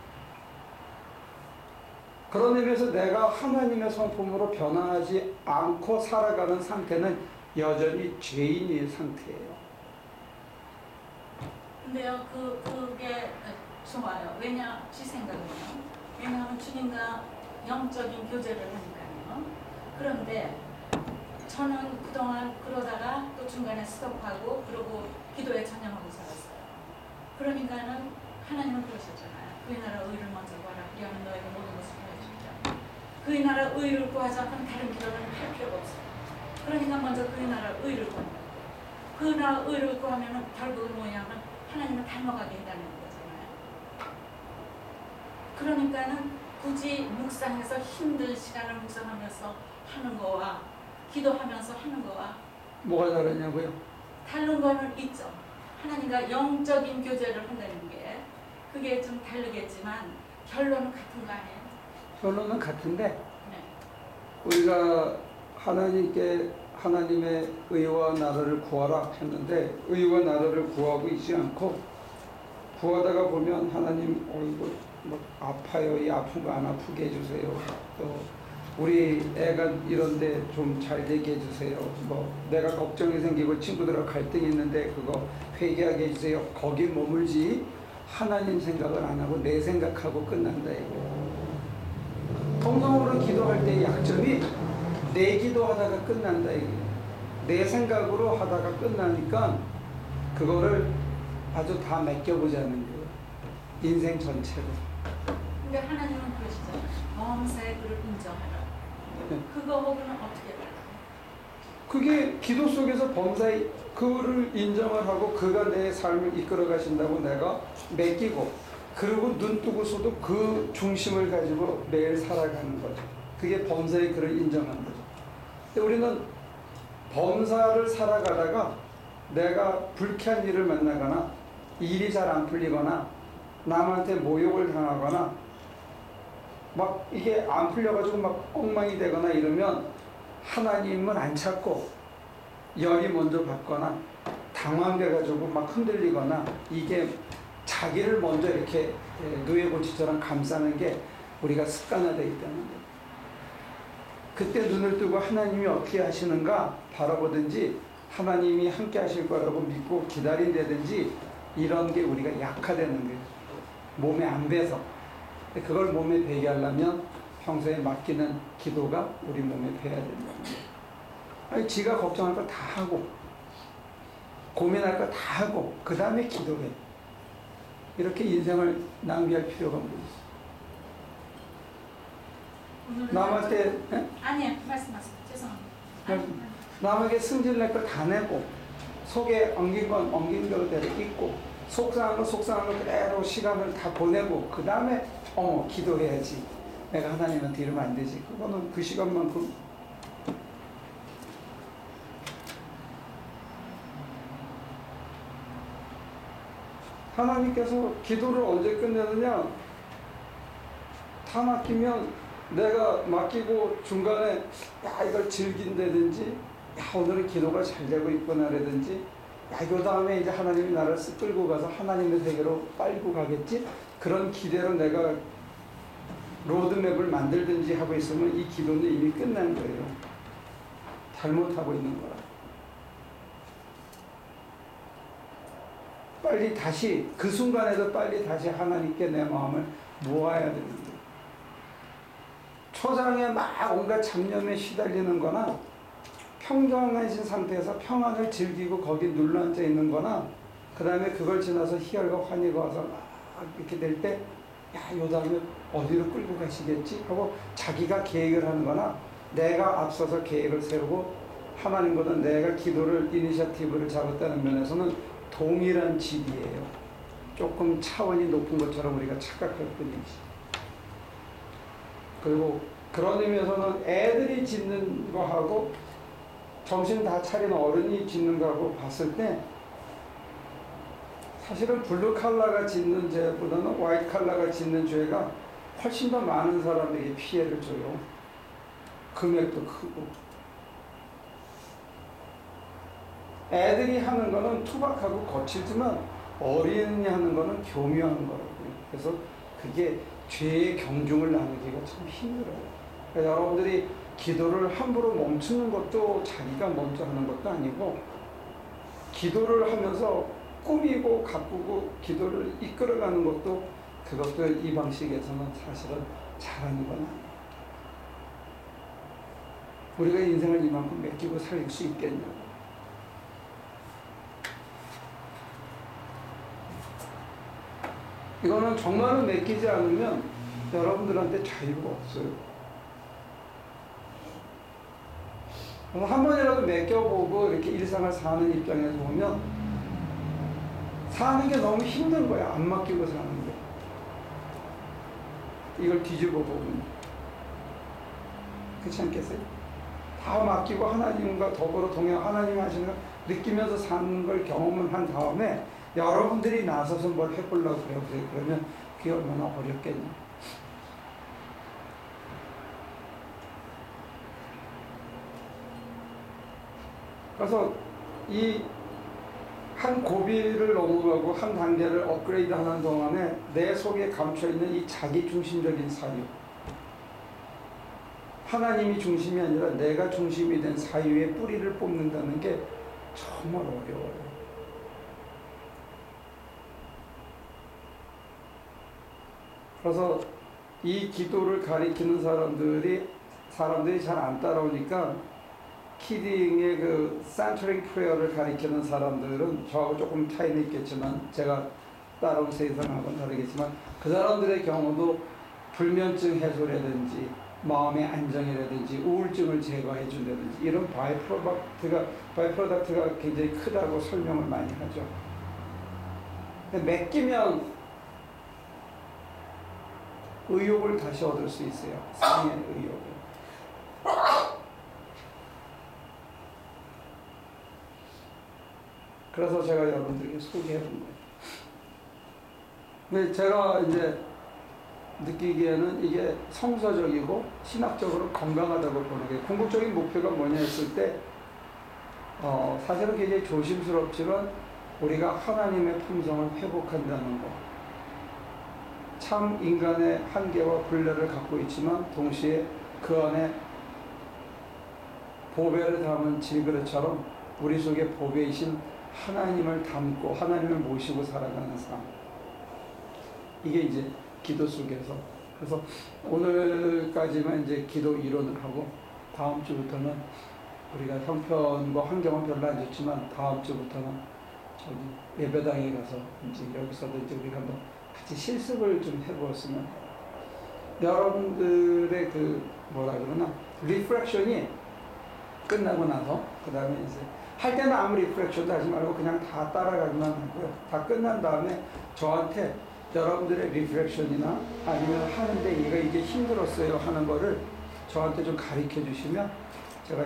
그런 의미에서 내가 하나님의 성품으로 변화하지 않고 살아가는 상태는 여전히 죄인의 상태예요. 근데요, 그게 좋아요. 왜냐, 제 생각은요. 왜냐하면 주님과 영적인 교제를 하니까요. 그런데 저는 그동안 그러다가 또 중간에 스톱하고 그러고 기도에 전념하고 살았어요. 그러니까는 하나님은 그러셨잖아요. 그의 나라 의를 먼저 구하라. 그리하면 너에게 모든 것을 더해주리라. 그의 나라 의를 구하지 않고는 다른 기도는 할 필요가 없어요. 그러니까 먼저 그의 나라 의를 구한다. 그 나라 의를 구하면은 결국은 뭐냐면 하나님을 닮아가게 해달라는 거잖아요. 그러니까는 굳이 묵상해서 힘든 시간을 묵상하면서 하는 거와 기도하면서 하는 거와 뭐가 다르냐고요? 다른 거는 있죠. 하나님과 영적인 교제를 한다는 게 그게 좀 다르겠지만 결론은 같은 거 아니에요? 결론은 같은데 네. 우리가 하나님께 하나님의 의와 나라를 구하라 했는데 의와 나라를 구하고 있지 않고 구하다가 보면 하나님 이거 뭐 아파요. 이 아픈 거 안 아프게 해주세요. 또 우리 애가 이런데 좀 잘 되게 해주세요. 뭐 내가 걱정이 생기고 친구들하고 갈등이 있는데 그거 회개하게 해주세요. 거기 머물지 하나님 생각을 안 하고 내 생각하고 끝난다 이거. 통성으로 기도할 때의 약점이 내 기도하다가 끝난다 이게. 내 생각으로 하다가 끝나니까 그거를 아주 다 맡겨보자는 거예요. 인생 전체를. 근데 하나님은 그러시잖아요. 범사의 그를 인정하라. 네. 그거하고는 어떻게 달라요? 그게 기도 속에서 범사의 그를 인정을 하고 그가 내 삶을 이끌어 가신다고 내가 맡기고 그리고 눈 뜨고서도 그 중심을 가지고 매일 살아가는 거죠. 그게 범사의 그를 인정하는 거죠. 근데 우리는 범사를 살아가다가 내가 불쾌한 일을 만나거나 일이 잘 안 풀리거나 남한테 모욕을 당하거나 막 이게 안 풀려가지고 막 엉망이 되거나 이러면 하나님은 안 찾고 열이 먼저 받거나 당황돼가지고 막 흔들리거나 이게 자기를 먼저 이렇게 누에고치처럼 감싸는 게 우리가 습관화되어 있다는 거예요. 그때 눈을 뜨고 하나님이 어떻게 하시는가 바라보든지 하나님이 함께 하실 거라고 믿고 기다린다든지 이런 게 우리가 약화되는 거예요. 몸에 안 배서. 그걸 몸에 배게 하려면 평소에 맡기는 기도가 우리 몸에 배야 된다는 거예요. 아니, 지가 걱정할 거 다 하고 고민할 거 다 하고 그 다음에 기도해. 이렇게 인생을 낭비할 필요가 뭐 있어. 남한테 아니요. 말씀하세요. 죄송합니다. 남에게 승질낼 거 다 내고 속에 엉긴 건 엉긴 거대로 있고 속상한 건 속상한 거 그대로 시간을 다 보내고 그 다음에 기도해야지. 내가 하나님한테 이러면 안 되지. 그거는 그 시간만큼 하나님께서 기도를 언제 끝내느냐? 다 맡기면 내가 맡기고 중간에 이걸 즐긴다든지 오늘은 기도가 잘 되고 있구나라든지 그 다음에 이제 하나님이 나를 쓱 끌고 가서 하나님의 세계로 빨고 가겠지? 그런 기대로 내가 로드맵을 만들든지 하고 있으면 이 기도는 이미 끝난 거예요. 잘못하고 있는 거라. 빨리 다시 그 순간에도 빨리 다시 하나님께 내 마음을 모아야 되는 거예요. 초장에 막 온갖 잡념에 시달리는 거나 평정해진 상태에서 평안을 즐기고 거기 눌러앉아 있는 거나 그 다음에 그걸 지나서 희열과 환희가 와서 막 이렇게 될 때 요 다음에 어디로 끌고 가시겠지 하고 자기가 계획을 하는 거나 내가 앞서서 계획을 세우고 하나님보다 내가 기도를 이니셔티브를 잡았다는 면에서는 동일한 질이에요. 조금 차원이 높은 것처럼 우리가 착각할 뿐이지. 그리고 그런 의미에서는 애들이 짓는 거하고 정신 다 차린 어른이 짓는 거하고 봤을 때 사실은 블루 칼라가 짓는 죄보다는 화이트 칼라가 짓는 죄가 훨씬 더 많은 사람에게 피해를 줘요. 금액도 크고. 애들이 하는 거는 투박하고 거칠지만 어린이 하는 거는 교묘한 거라고요. 그래서 그게 죄의 경중을 나누기가 참 힘들어요. 그래서 여러분들이 기도를 함부로 멈추는 것도 자기가 먼저 하는 것도 아니고 기도를 하면서 꾸미고 가꾸고 기도를 이끌어가는 것도 그것도 이 방식에서는 사실은 잘하는 건 아니에요. 우리가 인생을 이만큼 맡기고 살 수 있겠냐고. 이거는 정말로 맡기지 않으면 여러분들한테 자유가 없어요. 그래서 한 번이라도 맡겨보고 이렇게 일상을 사는 입장에서 보면 사는 게 너무 힘든 거야. 안 맡기고 사는 게. 이걸 뒤집어 보면. 그렇지 않겠어요? 다 맡기고 하나님과 더불어 동행, 하나님 하시는 걸 느끼면서 사는 걸 경험을 한 다음에 여러분들이 나서서 뭘 해보려고 그래요. 그러면 그게 얼마나 어렵겠냐. 그래서 이 한 고비를 넘어가고 한 단계를 업그레이드 하는 동안에 내 속에 감춰있는 이 자기중심적인 사유, 하나님이 중심이 아니라 내가 중심이 된 사유의 뿌리를 뽑는다는 게 정말 어려워요. 그래서 이 기도를 가리키는 사람들이 잘 안 따라오니까 키딩의 그 센터링 프레어를 가리키는 사람들은 저하고 조금 차이는 있겠지만 제가 따라온 세상하고는 다르겠지만 그 사람들의 경우도 불면증 해소라든지 마음의 안정이라든지 우울증을 제거해 준다든지 이런 바이프로덕트가 굉장히 크다고 설명을 많이 하죠. 근데 맡기면 의욕을 다시 얻을 수 있어요. 상의 의욕을. 그래서 제가 여러분들에게 소개해 본 거예요. 근데 제가 이제 느끼기에는 이게 성서적이고 신학적으로 건강하다고 보는 게 궁극적인 목표가 뭐냐 했을 때 사실은 굉장히 조심스럽지만 우리가 하나님의 품성을 회복한다는 거. 참 인간의 한계와 굴레를 갖고 있지만 동시에 그 안에 보배를 담은 질그릇처럼 우리 속에 보배이신 하나님을 담고 하나님을 모시고 살아가는 삶. 이게 이제 기도 속에서. 그래서 오늘까지만 이제 기도 이론을 하고 다음 주부터는 우리가 형편과 환경은 별로 안 좋지만 다음 주부터는 저기 예배당에 가서 이제 여기서도 이제 우리가 한번 같이 실습을 좀 해보았으면 여러분들의 그 뭐라 그러나 리프렉션이 끝나고 나서 그 다음에 이제 할 때는 아무 리프렉션도 하지 말고 그냥 다 따라가기만 하고요. 다 끝난 다음에 저한테 여러분들의 리프렉션이나 아니면 하는데 이게 힘들었어요 하는 거를 저한테 좀 가르쳐 주시면 제가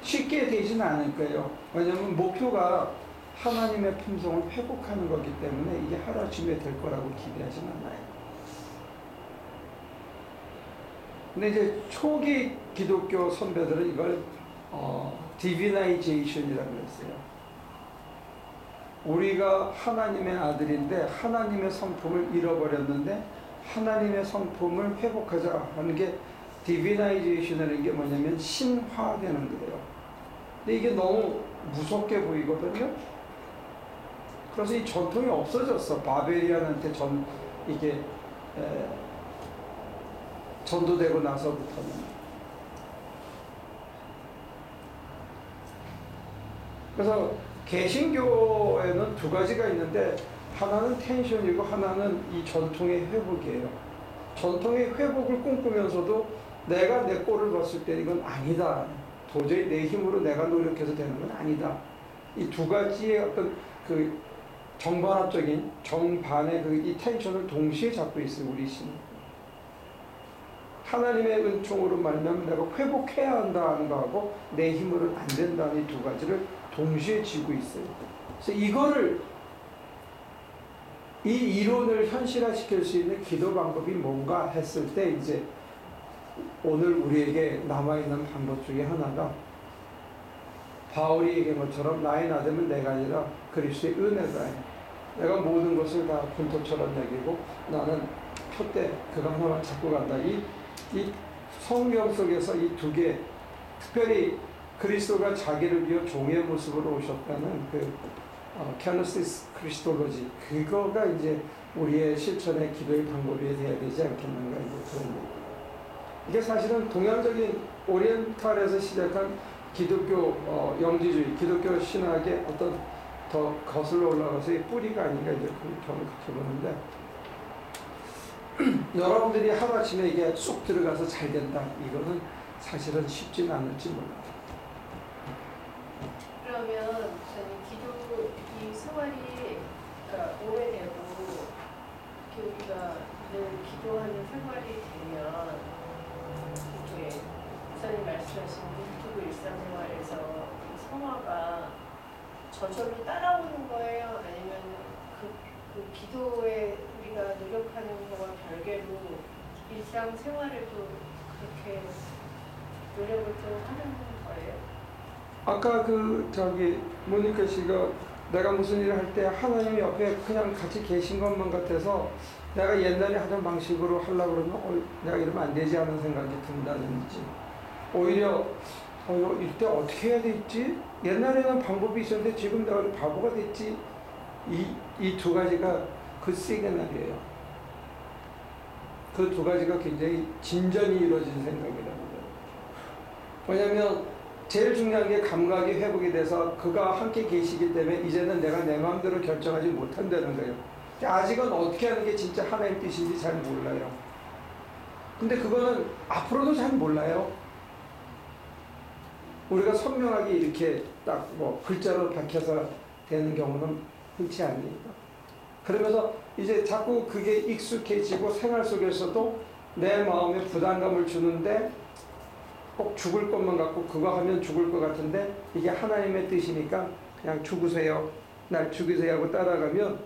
쉽게 되지는 않을 거예요. 왜냐하면 목표가 하나님의 품성을 회복하는 거기 때문에 이게 하루아침에 될 거라고 기대하지는 않아요. 근데 이제 초기 기독교 선배들은 이걸 디비나이제이션이라고 했어요. 우리가 하나님의 아들인데 하나님의 성품을 잃어버렸는데 하나님의 성품을 회복하자 하는 게 디비나이제이션이라는 게 뭐냐면 신화되는 거예요. 근데 이게 너무 무섭게 보이거든요. 그래서 이 전통이 없어졌어. 바벨리안한테 이게 전도되고 나서부터는. 그래서 개신교에는 두 가지가 있는데 하나는 텐션이고 하나는 이 전통의 회복이에요. 전통의 회복을 꿈꾸면서도 내가 내 꼴을 봤을 때 이건 아니다. 도저히 내 힘으로 내가 노력해서 되는 건 아니다. 이 두 가지의 어떤 그 정반합적인 정반의 이 텐션을 동시에 잡고 있어요. 우리 신. 하나님의 은총으로 말하면 내가 회복해야 한다는 거하고 내 힘으로는 안 된다는 이 두 가지를 동시에 쥐고 있어요. 그래서 이 이론을 현실화시킬 수 있는 기도 방법이 뭔가 했을 때 이제 오늘 우리에게 남아있는 방법 중에 하나가 바울이 얘기한 것처럼 나의 나됨은 내가 아니라 그리스도의 은혜다. 내가 모든 것을 다 분토처럼 여기고 나는 표대 그거 하나만 잡고 간다. 이 성경 속에서 이 두 개, 특별히 그리스도가 자기를 위해 종의 모습으로 오셨다는 캐노시스 크리스톨로지, 그거가 이제 우리의 실천의 기도의 방법이 돼야 되지 않겠는가, 이제 그런 얘기. 이게 사실은 동양적인 오리엔탈에서 시작한 기독교 영지주의, 기독교 신학의 어떤 더 거슬러 올라가서의 뿌리가 아닌가 이제 저는 그렇게 보는데 여러분들이 하루아침에 이게 쑥 들어가서 잘 된다 이거는 사실은 쉽지는 않을지 몰라요. 그러면 저는 기도 이 생활이 그러니까 오래되고 이렇게 우리가 늘 기도하는 생활이 되면 이렇게 목사님 말씀하신 유튜브 일상생활에서 이 성화가 저절로 따라오는 거예요? 아니면 그 기도에 우리가 노력하는 거와 별개로 일상생활에도 그렇게 노력을 좀 하는 거예요? 아까 모니카 씨가 내가 무슨 일을 할 때 하나님이 옆에 그냥 같이 계신 것만 같아서 내가 옛날에 하던 방식으로 하려고 그러면 내가 이러면 안 되지 하는 생각이 든다든지 오히려 이때 어떻게 해야 되지? 옛날에는 방법이 있었는데 지금 내가 바보가 됐지. 이 두 가지가 그 시그널이에요. 그 두 가지가 굉장히 진전이 이루어진 생각이랍니다. 왜냐하면 제일 중요한 게 감각이 회복이 돼서 그가 함께 계시기 때문에 이제는 내가 내 마음대로 결정하지 못한다는 거예요. 아직은 어떻게 하는 게 진짜 하나님 뜻인지 잘 몰라요. 근데 그거는 앞으로도 잘 몰라요. 우리가 선명하게 이렇게 딱 글자로 밝혀서 되는 경우는 흔치 않으니까. 그러면서 이제 자꾸 그게 익숙해지고 생활 속에서도 내 마음에 부담감을 주는데 꼭 죽을 것만 같고 그거 하면 죽을 것 같은데 이게 하나님의 뜻이니까 그냥 죽으세요. 날 죽이세요 하고 따라가면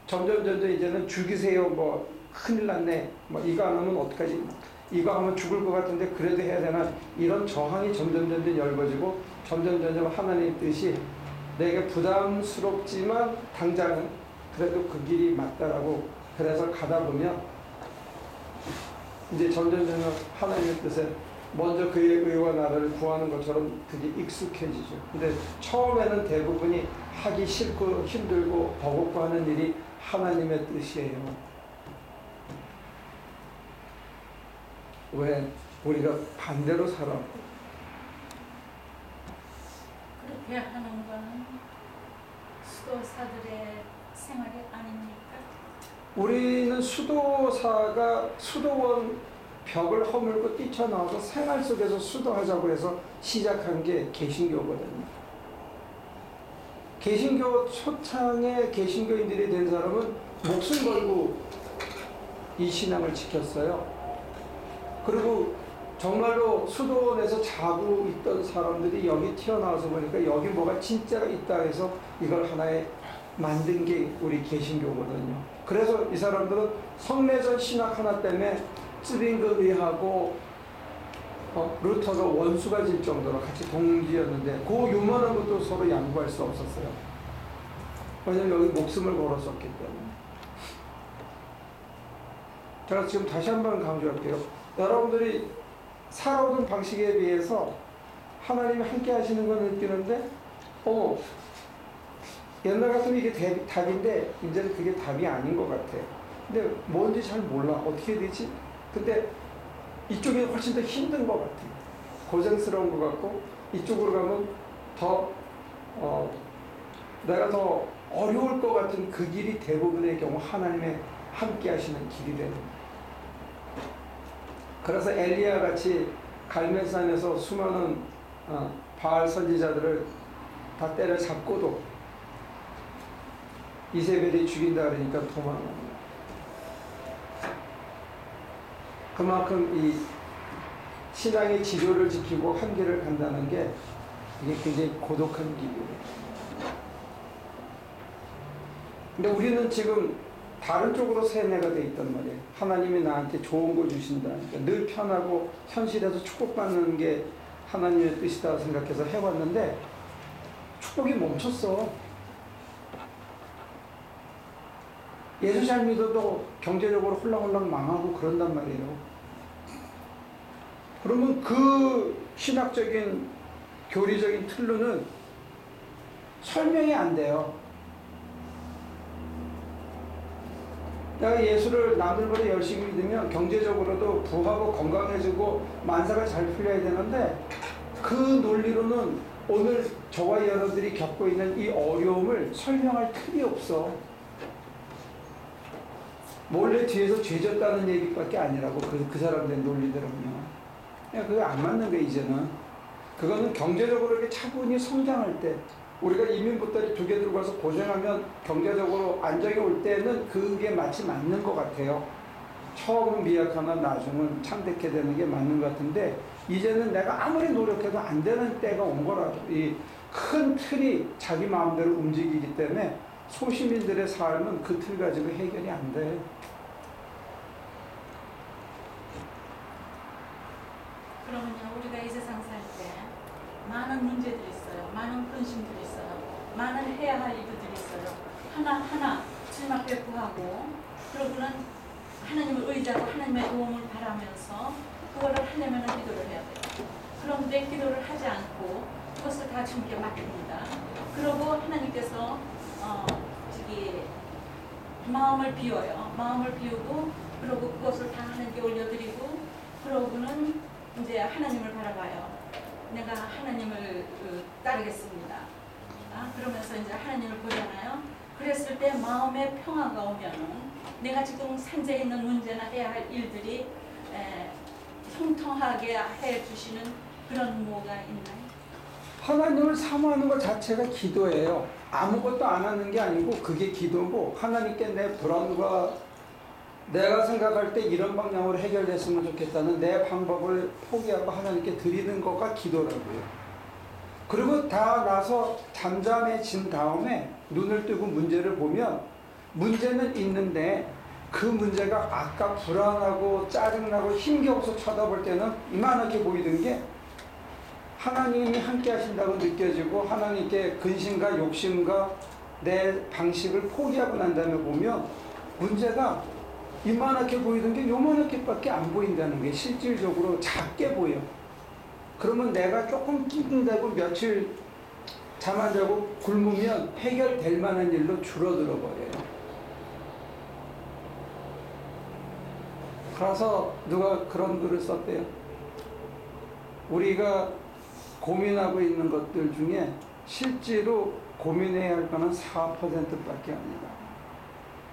점점 이제는 죽이세요. 큰일 났네. 이거 안 하면 어떡하지? 이거 하면 죽을 것 같은데 그래도 해야 되나? 이런 저항이 점점 엷어지고 점점 하나님의 뜻이 내게 부담스럽지만 당장은 그래도 그 길이 맞다라고 그래서 가다 보면 이제 점점 하나님의 뜻에 먼저 그의 의와 나를 구하는 것처럼 그게 익숙해지죠. 근데 처음에는 대부분이 하기 싫고 힘들고 버겁고 하는 일이 하나님의 뜻이에요. 왜? 우리가 반대로 살아. 그렇게 하는 건 수도사들의 생활이 아닙니까? 우리는 수도사가 수도원 벽을 허물고 뛰쳐나와서 생활 속에서 수도하자고 해서 시작한 게 개신교거든요. 개신교 초창에 개신교인들이 된 사람은 목숨 걸고 이 신앙을 지켰어요. 그리고 정말로 수도원에서 자고 있던 사람들이 여기 튀어나와서 보니까 여기 뭐가 진짜가 있다 해서 이걸 하나의 만든 게 우리 개신교거든요. 그래서 이 사람들은 성례전 신학 하나 때문에 쯔빙글리하고 루터가 원수가 질 정도로 같이 동지였는데 그 요만한 것도 서로 양보할 수 없었어요. 왜냐면 여기 목숨을 걸었었기 때문에. 제가 지금 다시 한번 강조할게요. 여러분들이 살아오던 방식에 비해서 하나님이 함께 하시는 걸 느끼는데 옛날 같으면 이게 답인데 이제는 그게 답이 아닌 것 같아. 근데 뭔지 잘 몰라. 어떻게 해야 되지? 근데 이쪽이 훨씬 더 힘든 것 같아. 고생스러운 것 같고 이쪽으로 가면 더 내가 더 어려울 것 같은 그 길이 대부분의 경우 하나님의 함께 하시는 길이 되는 거예요. 그래서 엘리야 같이 갈멜산에서 수많은 바알 선지자들을 다 때려잡고도 이세벨이 죽인다 그러니까 도망갑니다. 그만큼 이 신앙의 지조를 지키고 한계를 간다는 게 이게 굉장히 고독한 길이에요. 근데 우리는 지금 다른 쪽으로 세뇌가 돼 있단 말이에요. 하나님이 나한테 좋은 거 주신다. 그러니까 늘 편하고 현실에서 축복받는 게 하나님의 뜻이다 생각해서 해왔는데 축복이 멈췄어. 예수 잘 믿어도 경제적으로 홀랑홀랑 망하고 그런단 말이에요. 그러면 그 신학적인 교리적인 틀로는 설명이 안 돼요. 내가 예수를 남들보다 열심히 믿으면 경제적으로도 부하고 건강해지고 만사가 잘 풀려야 되는데 그 논리로는 오늘 저와 여러분들이 겪고 있는 이 어려움을 설명할 틈이 없어. 몰래 뒤에서 죄졌다는 얘기밖에 아니라고 그 사람들의 논리대로는요. 그게 안 맞는 거야 이제는. 그거는 경제적으로 이렇게 차분히 성장할 때 우리가 이민 보따리 2개 들고 가서 고생하면 경제적으로 안정이 올 때는 그게 마치 맞는 것 같아요. 처음은 미약하나 나중은 창대케 되는 게 맞는 것 같은데 이제는 내가 아무리 노력해도 안 되는 때가 온 거라고. 이 큰 틀이 자기 마음대로 움직이기 때문에 소시민들의 삶은 그 틀 가지고 해결이 안 돼. 그러면요, 우리가 이 세상 살 때 많은 문제들이 있어요. 많은 근심들이 있어요. 많은 해야 할 일들이 있어요. 하나하나 주님 앞에 구하고 그러고는 하나님을 의지하고 하나님의 도움을 바라면서 그거를 하려면 기도를 해야 돼요. 그런데 기도를 하지 않고 그것을 다 주님께 맡깁니다. 그러고 하나님께서 마음을 비워요. 마음을 비우고 그러고 그것을 다 하나님께 올려드리고 그러고는 이제 하나님을 바라봐요. 내가 하나님을 따르겠습니다. 그러면서 이제 하나님을 보잖아요. 그랬을 때 마음의 평화가 오면은 내가 지금 산재해 있는 문제나 해야 할 일들이 형통하게 해주시는 그런 뭐가 있나요? 하나님을 사모하는 것 자체가 기도예요. 아무것도 안 하는 게 아니고 그게 기도고 하나님께 내 불안과 내가 생각할 때 이런 방향으로 해결됐으면 좋겠다는 내 방법을 포기하고 하나님께 드리는 거가 기도라고요. 그리고 다 나서 잠잠해진 다음에 눈을 뜨고 문제를 보면 문제는 있는데 그 문제가 아까 불안하고 짜증나고 힘겨워서 쳐다볼 때는 이만하게 보이던 게 하나님이 함께 하신다고 느껴지고 하나님께 근심과 욕심과 내 방식을 포기하고 난 다음에 보면 문제가 이만하게 보이던 게 요만하게밖에 안 보인다는 게 실질적으로 작게 보여. 그러면 내가 조금 낑낑대고 며칠 잠 안 자고 굶으면 해결될 만한 일로 줄어들어 버려요. 그래서 누가 그런 글을 썼대요. 우리가 고민하고 있는 것들 중에 실제로 고민해야 할 거는 4%밖에 아니다.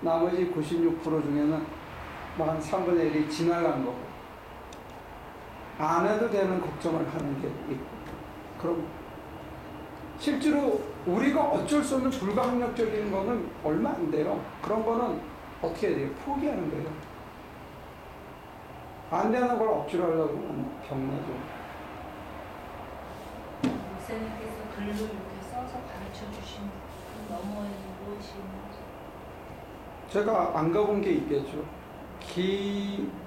나머지 96% 중에는 한 3분의 1이 지나간 거고 안 해도 되는 걱정을 하는 게 있고 그럼 실제로 우리가 어쩔 수 없는 불가항력적인 거는 얼마 안 돼요. 그런 거는 어떻게 해야 돼요? 포기하는 거예요. 안 되는 걸 억지로 하려고 하면 병나죠. 목사님께서 글로 이렇게 써서 가르쳐 주신 그 너머에는 무엇이 있는지. 제가 안 가본 게 있겠죠.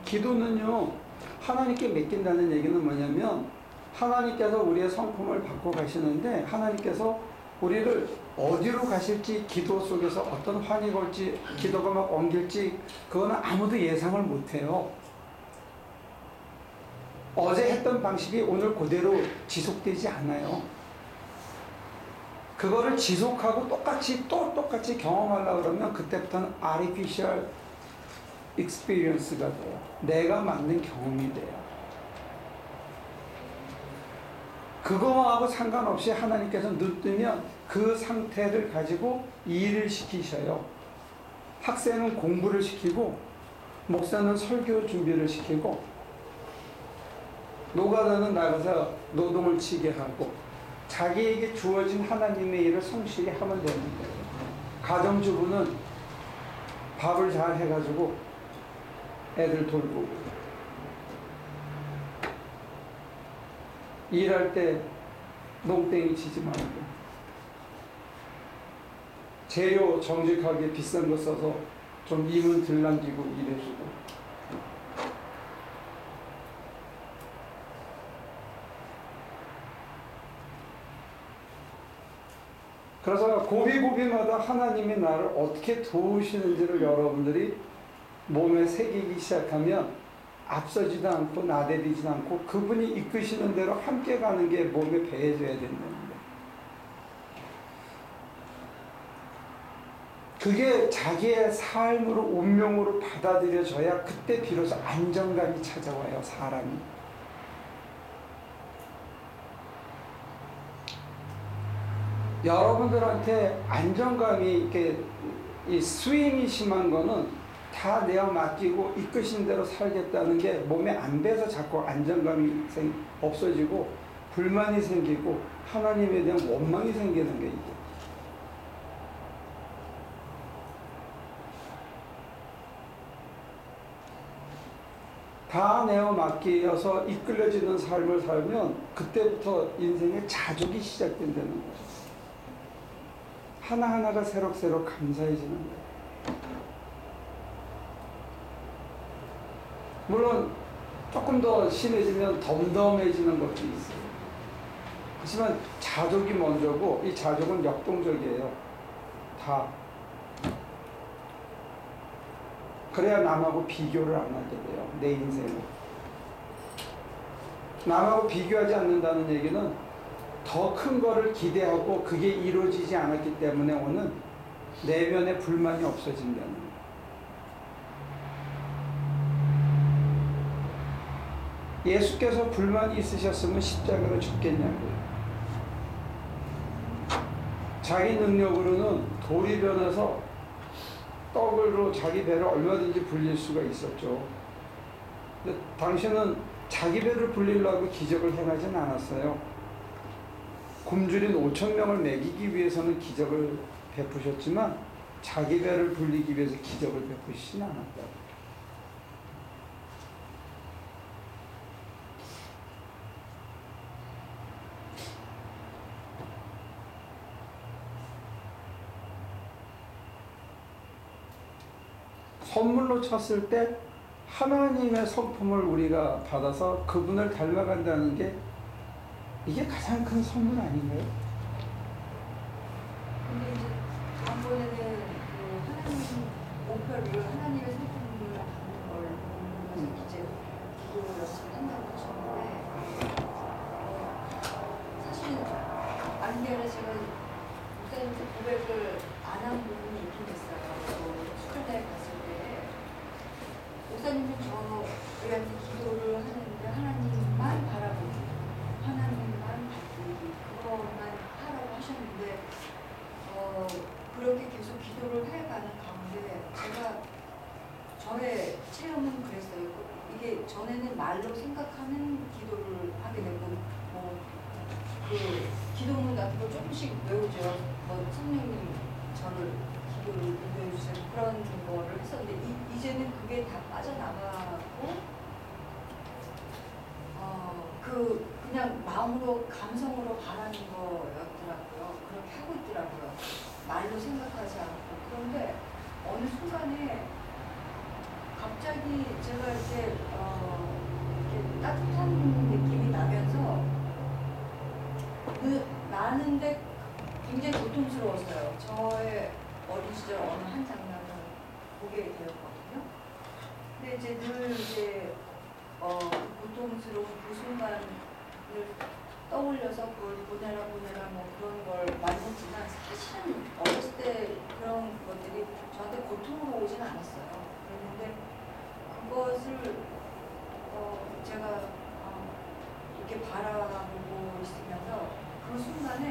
기도는요, 하나님께 맡긴다는 얘기는 뭐냐면, 하나님께서 우리의 성품을 바꿔 가시는데, 하나님께서 우리를 어디로 가실지, 기도 속에서 어떤 환이 걸지, 기도가 막 옮길지, 그거는 아무도 예상을 못 해요. 어제 했던 방식이 오늘 그대로 지속되지 않아요. 그거를 지속하고 똑같이 경험하려고 그러면 그때부터는 artificial experience가 돼요. 내가 만든 경험이 돼요. 그거하고 상관없이 하나님께서 눈 뜨면 그 상태를 가지고 일을 시키셔요. 학생은 공부를 시키고 목사는 설교 준비를 시키고 노가다는 나가서 노동을 치게 하고 자기에게 주어진 하나님의 일을 성실히 하면 되는 거예요. 가정주부는 밥을 잘 해가지고 애들 돌보고 일할 때 농땡이 치지 말고 재료 정직하게 비싼 거 써서 좀 임은 덜 남기고 일해주고 그래서 고비고비마다 하나님이 나를 어떻게 도우시는지를 여러분들이 몸에 새기기 시작하면 앞서지도 않고 나대리지도 않고 그분이 이끄시는 대로 함께 가는 게 몸에 배해져야 된다는 거예요. 그게 자기의 삶으로 운명으로 받아들여져야 그때 비로소 안정감이 찾아와요, 사람이. 여러분들한테 안정감이 이렇게 이 스윙이 심한 거는 다 내어 맡기고 이끄신 대로 살겠다는 게 몸에 안 배서 자꾸 안정감이 없어지고 불만이 생기고 하나님에 대한 원망이 생기는 게 이게. 다 내어 맡기어서 이끌려지는 삶을 살면 그때부터 인생의 자족이 시작된다는 거죠. 하나하나가 새록새록 감사해지는 거예요. 물론 조금 더 심해지면 덤덤해지는 것도 있어요. 하지만 자족이 먼저고 이 자족은 역동적이에요. 다. 그래야 남하고 비교를 안 하게 돼요. 내 인생을. 남하고 비교하지 않는다는 얘기는 더 큰 거를 기대하고 그게 이루어지지 않았기 때문에 오는 내면의 불만이 없어진다는 거예요. 예수께서 불만이 있으셨으면 십자가로 죽겠냐고요. 자기 능력으로는 돌이 변해서 떡으로 자기 배를 얼마든지 불릴 수가 있었죠. 근데 당신은 자기 배를 불리려고 기적을 행하진 않았어요. 굶주린 5,000명을 먹이기 위해서는 기적을 베푸셨지만 자기 배를 불리기 위해서 기적을 베푸시진 않았다고. 선물로 쳤을 때 하나님의 성품을 우리가 받아서 그분을 닮아간다는 게 이게 가장 큰 선물 아닌가요? 근데 이제 다음번에는 그 하나님 목표를 하나님의 성품을 담는 걸 보면서 이제 기도를 열심히 한다고 하셨는데 사실 아니면 제가 목사님한테 고백을 안 한 부분이 있긴 했어요. 수련회 갔을 때 목사님은 우리한테 기도를 하는데 하나님만 바라보고 하나님만 바꾸기 그것만 하라고 하셨는데 그렇게 계속 기도를 해가는 가운데 제가 저의 체험은 그랬어요. 이게 전에는 말로 생각하는 기도를 하게 되고 그 기도문 같은 걸 조금씩 외우죠. 성령님 저를 기도를 인도해 주세요. 그런 거를 했었는데 이제는 그게 다 빠져나가고 그냥 마음으로 감성으로 바라는 거였더라고요. 그렇게 하고 있더라고요. 말로 생각하지 않고. 그런데 어느 순간에 갑자기 제가 이렇게 따뜻한 느낌이 나면서 나는데 굉장히 고통스러웠어요. 저의 어린 시절 어느 한 장면을 보게 되었거든요. 근데 이제 늘 이제 고통스러운 그 순간을 떠올려서 그걸 보내라 뭐 그런 걸 많이 했지만 사실은 어렸을 때 그런 것들이 저한테 고통으로 오진 않았어요. 그랬는데 그것을 제가 이렇게 바라보고 있으면서 그 순간에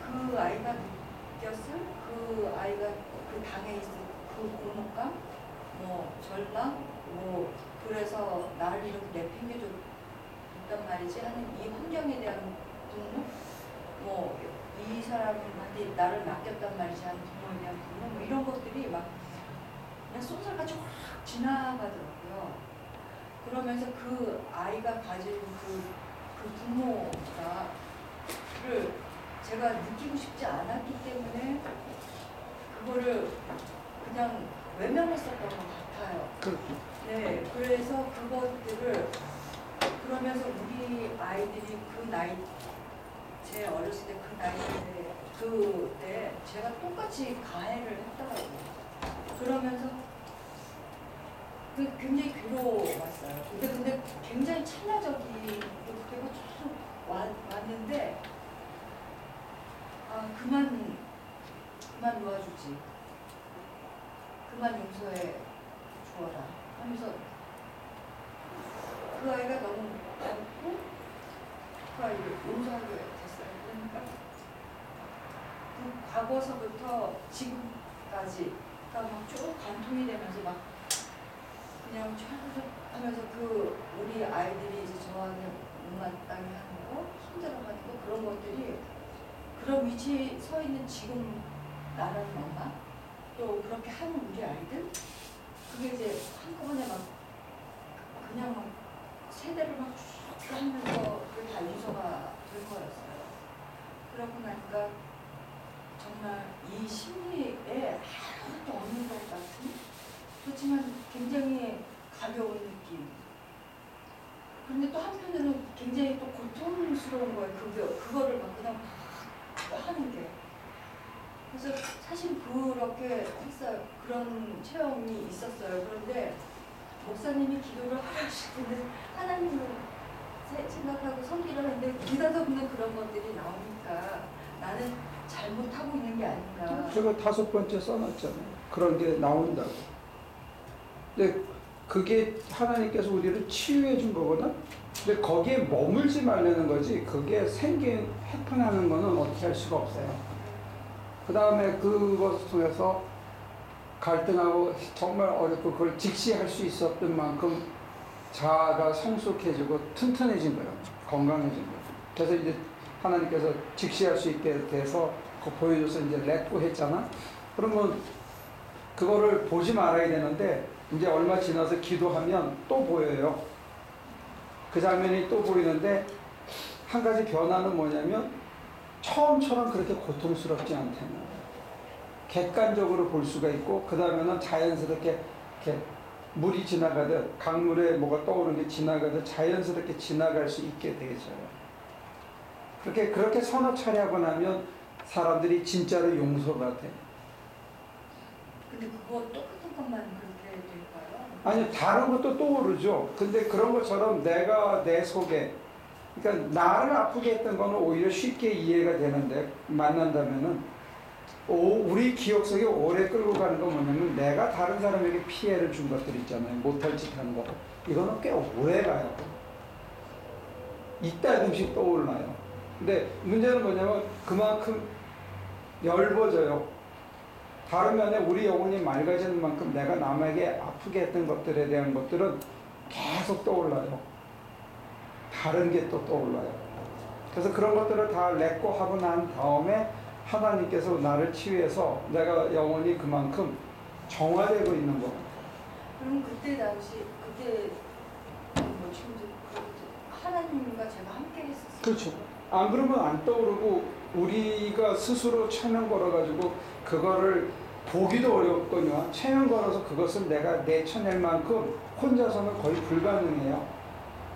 그 아이가 느꼈을 그 아이가 그 당에 있을 그 공허감, 절망, 그래서 나를 이렇게 내팽개줬단 말이지 하는 이 환경에 대한 분노, 이 사람한테 나를 맡겼단 말이지 하는 부모에 대한 분노, 이런 것들이 막 그냥 쏜살같이 확 지나가더라고요. 그러면서 그 아이가 가진 그 분노를 제가 느끼고 싶지 않았기 때문에 그거를 그냥 외면했었던 것 같아요. 네, 그래서 그것들을 그러면서 우리 아이들이 그 나이, 제 어렸을 때 그 나이 그때 제가 똑같이 가해를 했더라고요. 그러면서 굉장히 괴로웠어요. 근데 굉장히 찬야적인 그때가 쭉 왔는데 그만 그만 놓아주지. 그만 용서해 주어라 하면서 그 아이가 너무 많고 그 아이를 용서하게 됐어요. 그러니까 그 과거서부터 지금까지 그러니까 막 쭉 관통이 되면서 막 그냥 쭉 하면서 그 우리 아이들이 이제 저한테 못마땅해 하는 거, 힘들어하는 거 그런 것들이 그런 위치에 서 있는 지금 나라는 엄마 또 그렇게 하는 우리 아이들 그게 이제 한꺼번에 막 그냥 막 세대를 막 쭉 하면서 그게 다 용서가 될 거였어요. 그러고 나니까 정말 이 심리에 아무것도 없는 것 같은 그렇지만 굉장히 가벼운 느낌. 그런데 또 한편으로는 굉장히 또 고통스러운 거예요. 그거를 막 그냥 막 하는 게. 그래서 사실 그렇게 했어요. 그런 체험이 있었어요. 그런데 목사님이 기도를 하실 때는 하나님을 생각하고 섬기려 했는데 느닷없는 그런 것들이 나오니까 나는 잘못하고 있는 게 아닌가. 제가 5번째 써놨잖아요. 그런 게 나온다고. 근데 그게 하나님께서 우리를 치유해 준 거거든. 근데 거기에 머물지 말라는 거지. 그게 생긴 해프나는 거는 어떻게 할 수가 없어요. 그 다음에 그것을 통해서 갈등하고 정말 어렵고 그걸 직시할 수 있었던 만큼 자아가 성숙해지고 튼튼해진 거예요. 건강해진 거예요. 그래서 이제 하나님께서 직시할 수 있게 돼서 그거 보여줘서 이제 렛고 했잖아. 그러면 그거를 보지 말아야 되는데 이제 얼마 지나서 기도하면 또 보여요. 그 장면이 또 보이는데 한 가지 변화는 뭐냐면 처음처럼 그렇게 고통스럽지 않다는 거예요. 객관적으로 볼 수가 있고 그 다음에는 자연스럽게 이렇게 물이 지나가듯 강물에 뭐가 떠오르는 게 지나가듯 자연스럽게 지나갈 수 있게 되죠. 그렇게 서너 차례 하고 나면 사람들이 진짜로 용서가 돼. 근데 그거 똑같은 것만 그렇게 될까요? 아니 다른 것도 떠오르죠. 근데 그런 것처럼 내가 내 속에 그러니까 나를 아프게 했던 거는 오히려 쉽게 이해가 되는데 만난다면은 우리 기억 속에 오래 끌고 가는 건 뭐냐면 내가 다른 사람에게 피해를 준 것들 있잖아요. 못할 짓 하는 거. 이거는 꽤 오래 가요. 이따금씩 떠올라요. 근데 문제는 뭐냐면 그만큼 얇아져요. 다른 면에 우리 영혼이 맑아지는 만큼 내가 남에게 아프게 했던 것들에 대한 것들은 계속 떠올라요. 다른 게 또 떠올라요. 그래서 그런 것들을 다 렛고 하고 난 다음에 하나님께서 나를 치유해서 내가 영혼이 그만큼 정화되고 있는 것 같아요. 그럼 그때 당시 그때 뭐 지금도 하나님과 제가 함께 했었어요. 그렇죠. 안 그러면 안 떠오르고 우리가 스스로 체면 걸어가지고 그거를 보기도 어렵거든요. 체면 걸어서 그것을 내가 내쳐낼 만큼 혼자서는 거의 불가능해요.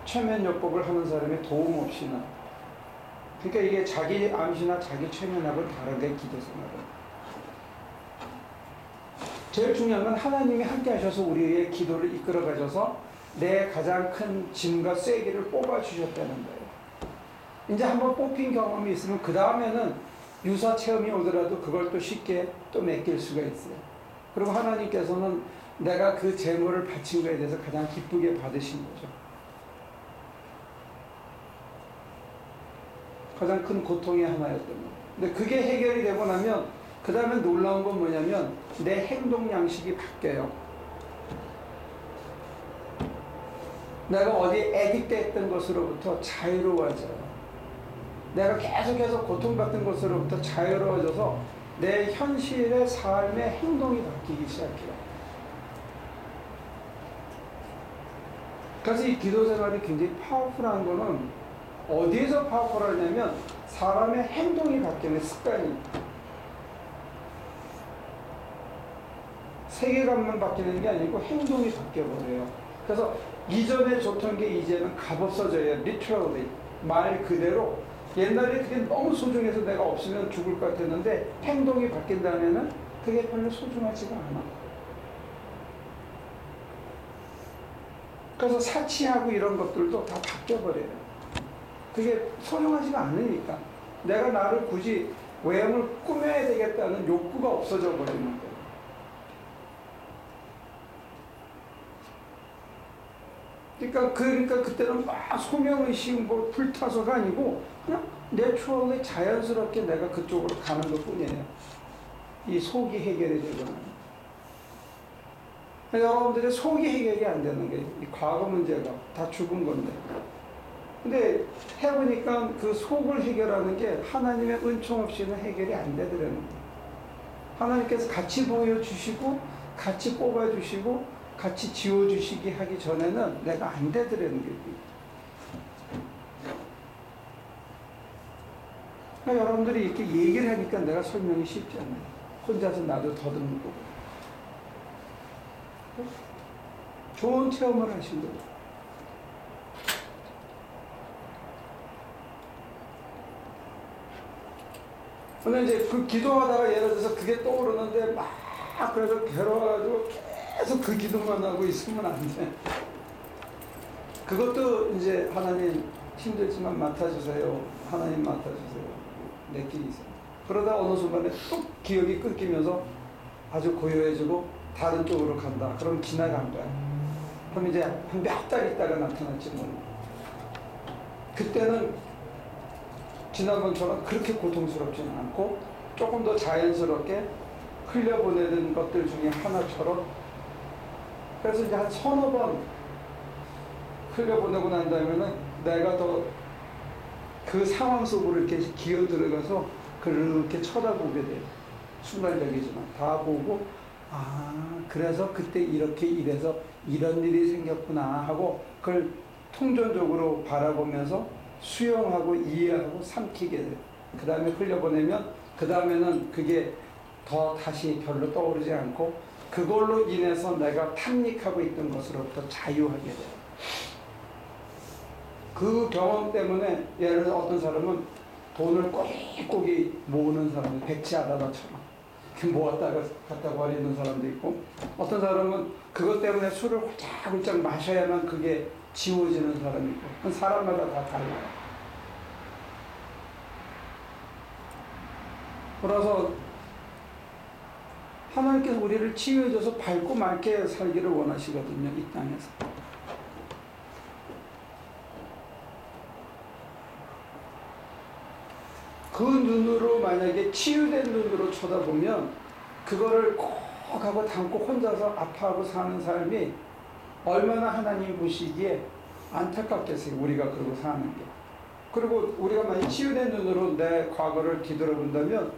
체면요법을 하는 사람의 도움 없이는. 그러니까 이게 자기 암시나 자기 체면하고는 다른 게 기도 생활은. 제일 중요한 건 하나님이 함께 하셔서 우리의 기도를 이끌어 가셔서 내 가장 큰 짐과 쐐기를 뽑아 주셨다는 거예요. 이제 한번 뽑힌 경험이 있으면 그 다음에는 유사 체험이 오더라도 그걸 또 쉽게 또 맡길 수가 있어요. 그리고 하나님께서는 내가 그 재물을 바친 거에 대해서 가장 기쁘게 받으신 거죠. 가장 큰 고통의 하나였던 거예요. 근데 그게 해결이 되고 나면 그 다음에 놀라운 건 뭐냐면 내 행동 양식이 바뀌어요. 내가 어디 애딕됐던 것으로부터 자유로워져요. 내가 계속해서 고통받던 것으로부터 자유로워져서 내 현실의 삶의 행동이 바뀌기 시작해요. 그래서 이 기도 생활이 굉장히 파워풀한 거는 어디에서 파워풀하냐면 사람의 행동이 바뀌는 습관이 세계관만 바뀌는 게 아니고 행동이 바뀌어버려요. 그래서 이전에 좋던 게 이제는 값없어져요. literally 말 그대로 옛날에 그게 너무 소중해서 내가 없으면 죽을 것 같았는데 행동이 바뀐다면은 그게 별로 소중하지가 않아. 그래서 사치하고 이런 것들도 다 바뀌어버려요. 그게 소중하지가 않으니까. 내가 나를 굳이 외형을 꾸며야 되겠다는 욕구가 없어져 버리는 거예요. 그러니까 그때는 막 소명의식 뭐 불타서가 아니고 그냥 내추럴리 자연스럽게 내가 그쪽으로 가는 것 뿐이에요. 이 속이 해결이 되거나. 여러분들의 속이 해결이 안 되는 게 이 과거 문제가 다 죽은 건데. 근데 해보니까 그 속을 해결하는 게 하나님의 은총 없이는 해결이 안 되더라는 거예요. 하나님께서 같이 보여주시고 같이 뽑아주시고 같이 지워주시기 하기 전에는 내가 안 되더라는 게. 그러니까 여러분들이 이렇게 얘기를 하니까 내가 설명이 쉽지 않아요. 혼자서 나도 더듬는 거고. 좋은 체험을 하신 거예요. 근데 이제 그 기도하다가 예를 들어서 그게 떠오르는데 막 그래서 괴로워가지고 계속 그 기도만 하고 있으면 안 돼. 그것도 이제 하나님 힘들지만 맡아주세요. 하나님 맡아주세요. 내 길이 있어요. 그러다 어느 순간에 뚝 기억이 끊기면서 아주 고요해지고 다른 쪽으로 간다. 그럼 지나간 거야. 그럼 이제 한 몇 달 있다가 나타날지 모르고. 그때는 지난번처럼 그렇게 고통스럽지는 않고 조금 더 자연스럽게 흘려보내는 것들 중에 하나처럼, 그래서 이제 한 서너 번 흘려보내고 난 다음에는 내가 더 그 상황 속으로 이렇게 기어 들어가서 그렇게 쳐다보게 돼요. 순간적이지만 다 보고, 아 그래서 그때 이렇게 이래서 이런 일이 생겼구나 하고 그걸 통전적으로 바라보면서 수용하고 이해하고 삼키게 돼요. 그 다음에 흘려보내면 그 다음에는 그게 더 다시 별로 떠오르지 않고 그걸로 인해서 내가 탐닉하고 있던 것으로부터 자유하게 돼요. 그 경험 때문에 예를 들어 어떤 사람은 돈을 꼬리꼬리 모으는 사람이 백치 아라다처럼 모았다가 갖다 버리는 사람도 있고, 어떤 사람은 그것 때문에 술을 홀짝홀짝 마셔야만 그게 지워지는 사람이 있고, 사람마다 다 달라요. 그래서 하나님께서 우리를 치유해줘서 밝고 맑게 살기를 원하시거든요, 이 땅에서. 그 눈으로 만약에 치유된 눈으로 쳐다보면 그거를 꼭 하고 담고 혼자서 아파하고 사는 삶이 얼마나 하나님 보시기에 안타깝겠어요. 우리가 그러고 사는 게. 그리고 우리가 만약 치유된 눈으로 내 과거를 뒤돌아본다면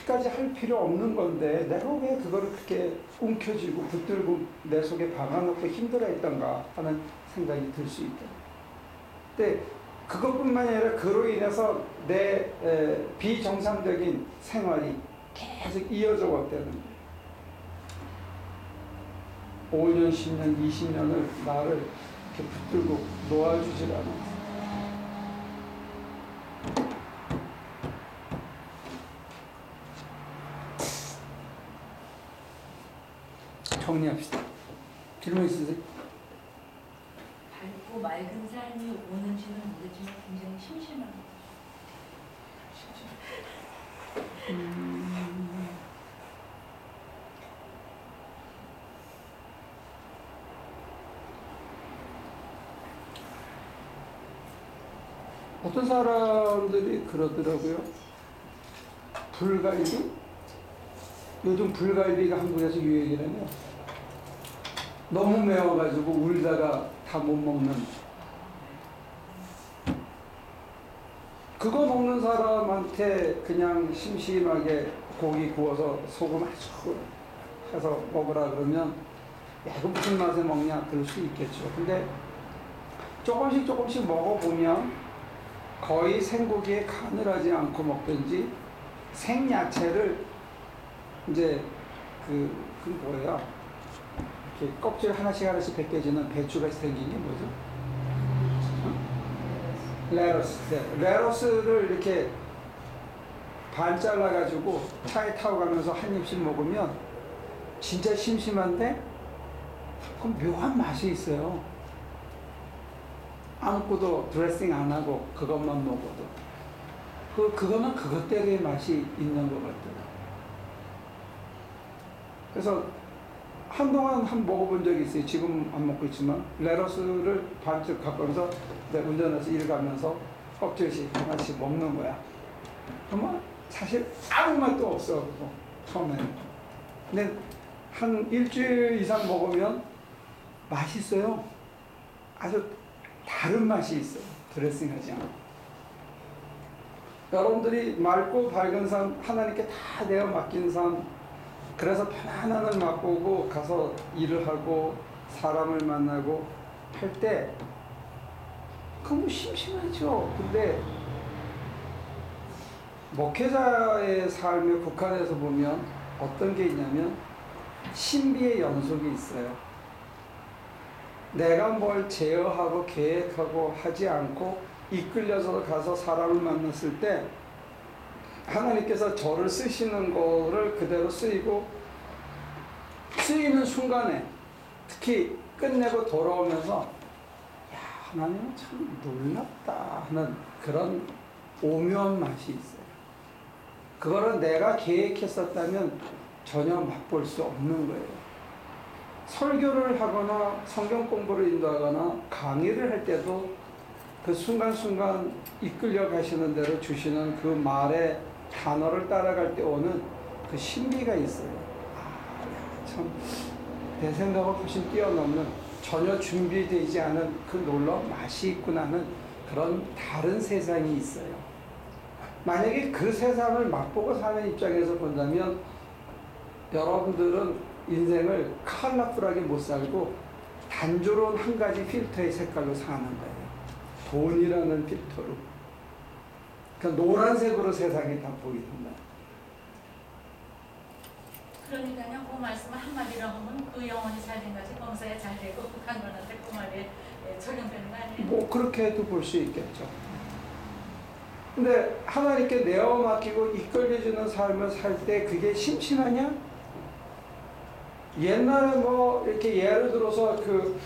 그렇게까지 할 필요 없는 건데 내가 왜 그거를 그렇게 움켜쥐고 붙들고 내 속에 박아놓고 힘들어했던가 하는 생각이 들 수 있다. 근데 그것뿐만이 아니라 그로 인해서 내 비정상적인 생활이 계속 이어져 왔다는 거예요. 5년, 10년, 20년을 나를 이렇게 붙들고 놓아주질 않았어요. 정리합시다. 질문 있으세요? 밝고 맑은 삶이 오는지는 모르지만 굉장히 심심한 것 어떤 사람들이 그러더라고요. 불갈비? 요즘 불갈비가 한국에서 유행이라며. 너무 매워가지고 울다가 다 못 먹는. 그거 먹는 사람한테 그냥 심심하게 고기 구워서 소금 아주 해서 먹으라 그러면 야 이거 무슨 맛에 먹냐 그럴 수 있겠죠. 근데 조금씩 먹어보면 거의 생고기에 간을 하지 않고 먹든지 생야채를 이제 그 뭐예요? 이렇게 껍질 하나씩 벗겨지는 배추가 생긴 게 뭐죠? 레러스. 네. 레러스를 이렇게 반 잘라가지고 차에 타고 가면서 한 입씩 먹으면 진짜 심심한데 그 묘한 맛이 있어요. 아무것도 드레싱 안 하고 그것만 먹어도. 그거는 그것대로의 맛이 있는 것 같더라고요. 그래서 한동안 먹어본 적이 있어요. 지금 안 먹고 있지만 레터스를 반쪽 갖고 와서 운전해서 일 가면서 껍질씩 하나씩 먹는 거야. 그러면 사실 아무 맛도 없어. 처음에는. 근데 한 일주일 이상 먹으면 맛있어요. 아주 다른 맛이 있어요. 드레싱하지 않고. 여러분들이 맑고 밝은 삶, 하나님께 다 내어 맡긴 삶, 그래서 편안함을 맛보고 가서 일을 하고 사람을 만나고 할 때 그건 뭐 심심하죠. 근데 목회자의 삶의 북한에서 보면 어떤 게 있냐면 신비의 연속이 있어요. 내가 뭘 제어하고 계획하고 하지 않고 이끌려서 가서 사람을 만났을 때 하나님께서 저를 쓰시는 거를 그대로 쓰이고 쓰이는 순간에 특히 끝내고 돌아오면서 야, 하나님은 참 놀랍다 하는 그런 오묘한 맛이 있어요. 그거를 내가 계획했었다면 전혀 맛볼 수 없는 거예요. 설교를 하거나 성경 공부를 인도하거나 강의를 할 때도 그 순간순간 이끌려 가시는 대로 주시는 그 말의 단어를 따라갈 때 오는 그 신비가 있어요. 참 내 생각을 훨씬 뛰어넘는 전혀 준비되지 않은 그 놀라운 맛이 있구나 하는 그런 다른 세상이 있어요. 만약에 그 세상을 맛보고 사는 입장에서 본다면 여러분들은 인생을 컬러풀하게 못 살고 단조로운 한 가지 필터의 색깔로 사는 거예요. 돈이라는 필터로. 그러니까 노란색으로 세상이 다 보게 된다. 그러니까요, 그 말씀을 한마디로 하면 그 영혼이 잘된 것이 범사에 잘되고 북한 건한테 그 말에 적용되는 거 아니에요? 뭐 그렇게도 볼 수 있겠죠. 근데 하나님께 내어 맡기고 이끌려주는 삶을 살 때 그게 심심하냐? 옛날에 뭐 이렇게 예를 들어서 그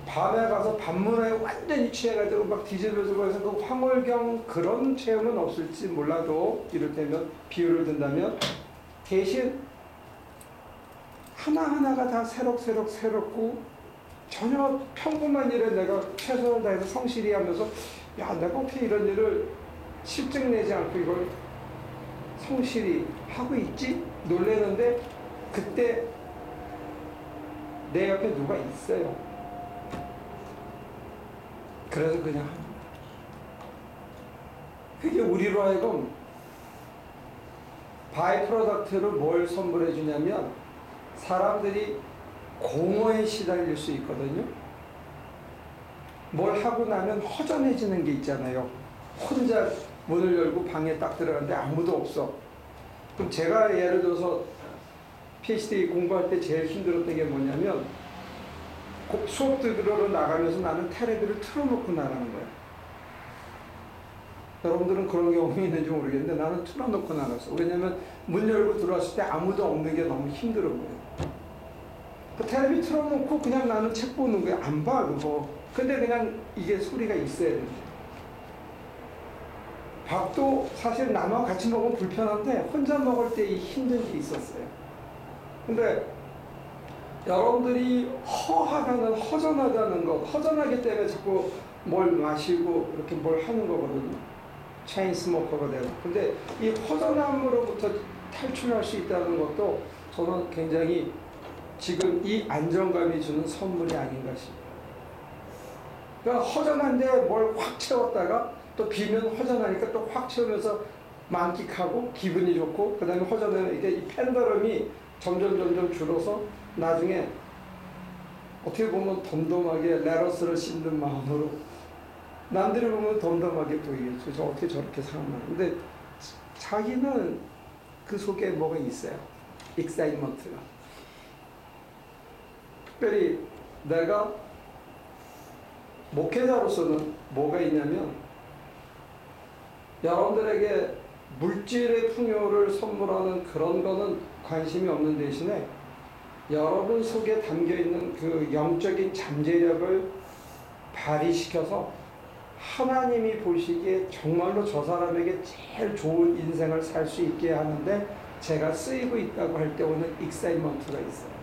밤에 가서 밤문화에 완전히 취해가지고 막 뒤집어지고 해서 그 황홀경 그런 체험은 없을지 몰라도 이를테면 비유를 든다면 대신 하나하나가 다 새롭고 전혀 평범한 일에 내가 최선을 다해서 성실히 하면서 야 내가 어떻게 이런 일을 실증 내지 않고 이걸 성실히 하고 있지? 놀라는데 그때 내 옆에 누가 있어요. 그래서 그냥 합니다. 그게 우리로 하여금 바이 프로덕트로 뭘 선물해 주냐면 사람들이 공허에 시달릴 수 있거든요. 뭘 하고 나면 허전해지는 게 있잖아요. 혼자 문을 열고 방에 딱 들어가는데 아무도 없어. 그럼 제가 예를 들어서 PhD 공부할 때 제일 힘들었던 게 뭐냐면 수업 들으러 나가면서 나는 텔레비를 틀어놓고 나가는 거야. 여러분들은 그런 경험이 있는지 모르겠는데 나는 틀어놓고 나갔어. 왜냐면 문 열고 들어왔을 때 아무도 없는 게 너무 힘들은 거예요. 그 텔레비 틀어놓고 그냥 나는 책 보는 거야. 안 봐 그거. 근데 그냥 이게 소리가 있어야 돼. 밥도 사실 나눠 같이 먹으면 불편한데 혼자 먹을 때 이 힘든 게 있었어요. 근데 여러분들이 허하다는 허전하다는 것, 허전하기 때문에 자꾸 뭘 마시고 이렇게 뭘 하는 거거든요. 체인 스모커가 되고. 근데 이 허전함으로부터 탈출할 수 있다는 것도 저는 굉장히 지금 이 안정감이 주는 선물이 아닌가 싶어요. 그러니까 허전한데 뭘 확 채웠다가 또 비면 허전하니까 또 확 채우면서 만끽하고 기분이 좋고 그 다음에 허전한 이게 이 펜더럼이 점점 줄어서 나중에 어떻게 보면 덤덤하게 레러스를 씹는 마음으로 남들이 보면 덤덤하게 보이겠죠. 저 어떻게 저렇게 사나. 근데 자기는 그 속에 뭐가 있어요. 익사이먼트가. 특별히 내가 목회자로서는 뭐가 있냐면 여러분들에게 물질의 풍요를 선물하는 그런 거는 관심이 없는 대신에 여러분 속에 담겨있는 그 영적인 잠재력을 발휘시켜서 하나님이 보시기에 정말로 저 사람에게 제일 좋은 인생을 살 수 있게 하는데 제가 쓰이고 있다고 할 때 오는 익사이먼트가 있어요.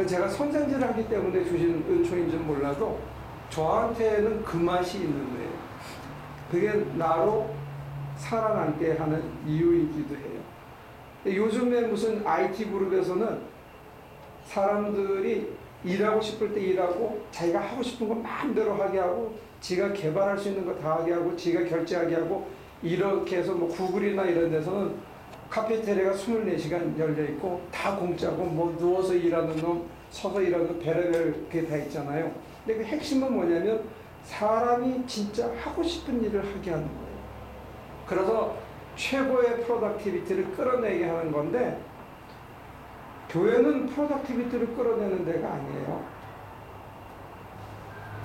제가 선생질을 하기 때문에 주신 은총인지는 몰라도 저한테는 그 맛이 있는 거예요. 그게 나로 살아남게 하는 이유이기도 해요. 요즘에 무슨 IT 그룹에서는 사람들이 일하고 싶을 때 일하고 자기가 하고 싶은 거 마음대로 하게 하고 지가 개발할 수 있는 거 다 하게 하고 지가 결제하게 하고 이렇게 해서 뭐 구글이나 이런 데서는 카페테리아가 24시간 열려 있고 다 공짜고 뭐 누워서 일하는 놈 서서 일하는 놈 별의별 게 다 있잖아요. 근데 그 핵심은 뭐냐면 사람이 진짜 하고 싶은 일을 하게 하는 거예요. 그래서 최고의 프로덕티비티를 끌어내게 하는 건데 교회는 프로덕티비티를 끌어내는 데가 아니에요.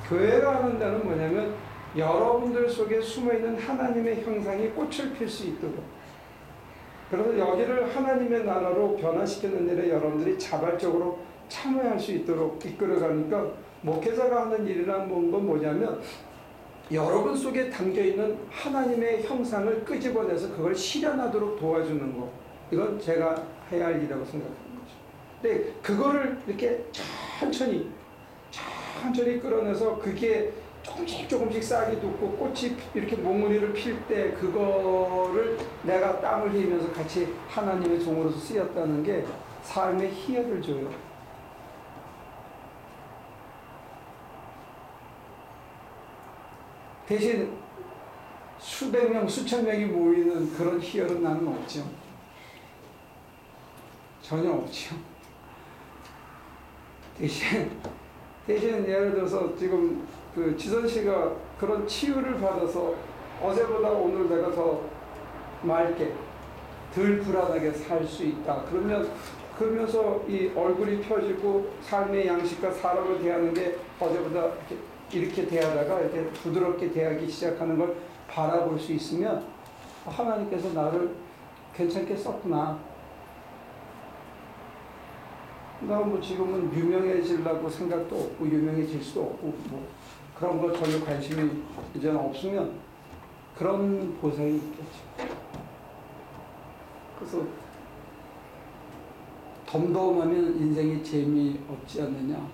교회가 하는 데는 뭐냐면 여러분들 속에 숨어있는 하나님의 형상이 꽃을 필 수 있도록, 그래서 여기를 하나님의 나라로 변화시키는 일에 여러분들이 자발적으로 참여할 수 있도록 이끌어가니까 목회자가 하는 일이란 건 뭐냐면 여러분 속에 담겨있는 하나님의 형상을 끄집어내서 그걸 실현하도록 도와주는 거, 이건 제가 해야 할 일이라고 생각합니다. 근데 그거를 이렇게 천천히 끌어내서 그게 조금씩 싹이 돋고 꽃이 이렇게 몽우리를 필 때 그거를 내가 땀을 흘리면서 같이 하나님의 종으로서 쓰였다는 게 삶의 희열을 줘요. 대신 수백 명, 수천 명이 모이는 그런 희열은 나는 없죠. 전혀 없죠. 대신 예를 들어서 지금 그 지선 씨가 그런 치유를 받아서 어제보다 오늘 내가 더 맑게 덜 불안하게 살 수 있다. 그러면서 이 얼굴이 펴지고 삶의 양식과 사람을 대하는 게 어제보다 이렇게 대하다가 이렇게 부드럽게 대하기 시작하는 걸 바라볼 수 있으면 하나님께서 나를 괜찮게 썼구나. 나 뭐 지금은 유명해지려고 생각도 없고 유명해질 수도 없고 뭐 그런 거 전혀 관심이 이제는 없으면 그런 보상이 있겠죠. 그래서 덤덤하면 인생이 재미없지 않느냐.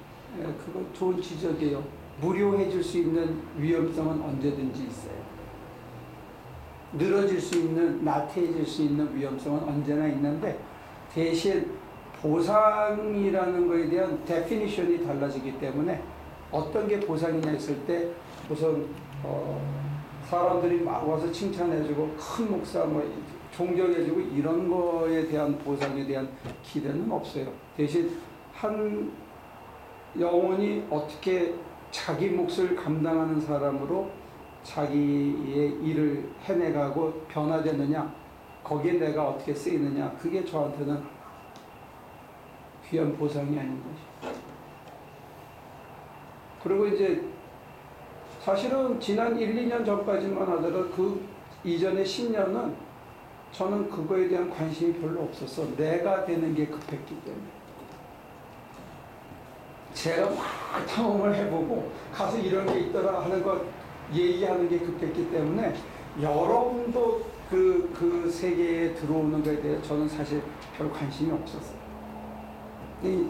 그거 좋은 지적이에요. 무료해질 수 있는 위험성은 언제든지 있어요. 늘어질 수 있는, 나태해질 수 있는 위험성은 언제나 있는데 대신 보상이라는 것에 대한 데피니션이 달라지기 때문에 어떤 게 보상이냐 했을 때 우선 사람들이 막 와서 칭찬해주고 큰 목사 뭐 존경해주고 이런 거에 대한 보상에 대한 기대는 없어요. 대신 한 영혼이 어떻게 자기 몫을 감당하는 사람으로 자기의 일을 해내가고 변화되느냐, 거기에 내가 어떻게 쓰이느냐, 그게 저한테는 귀한 보상이 아닌 것이죠. 그리고 이제 사실은 지난 1, 2년 전까지만 하더라도 그 이전의 10년은 저는 그거에 대한 관심이 별로 없었어. 내가 되는 게 급했기 때문에. 제가 막 탐험을 해보고 가서 이런 게 있더라 하는 것 얘기하는 게 급했기 때문에 여러분도 그 세계에 들어오는 것에 대해 저는 사실 별 관심이 없었어요.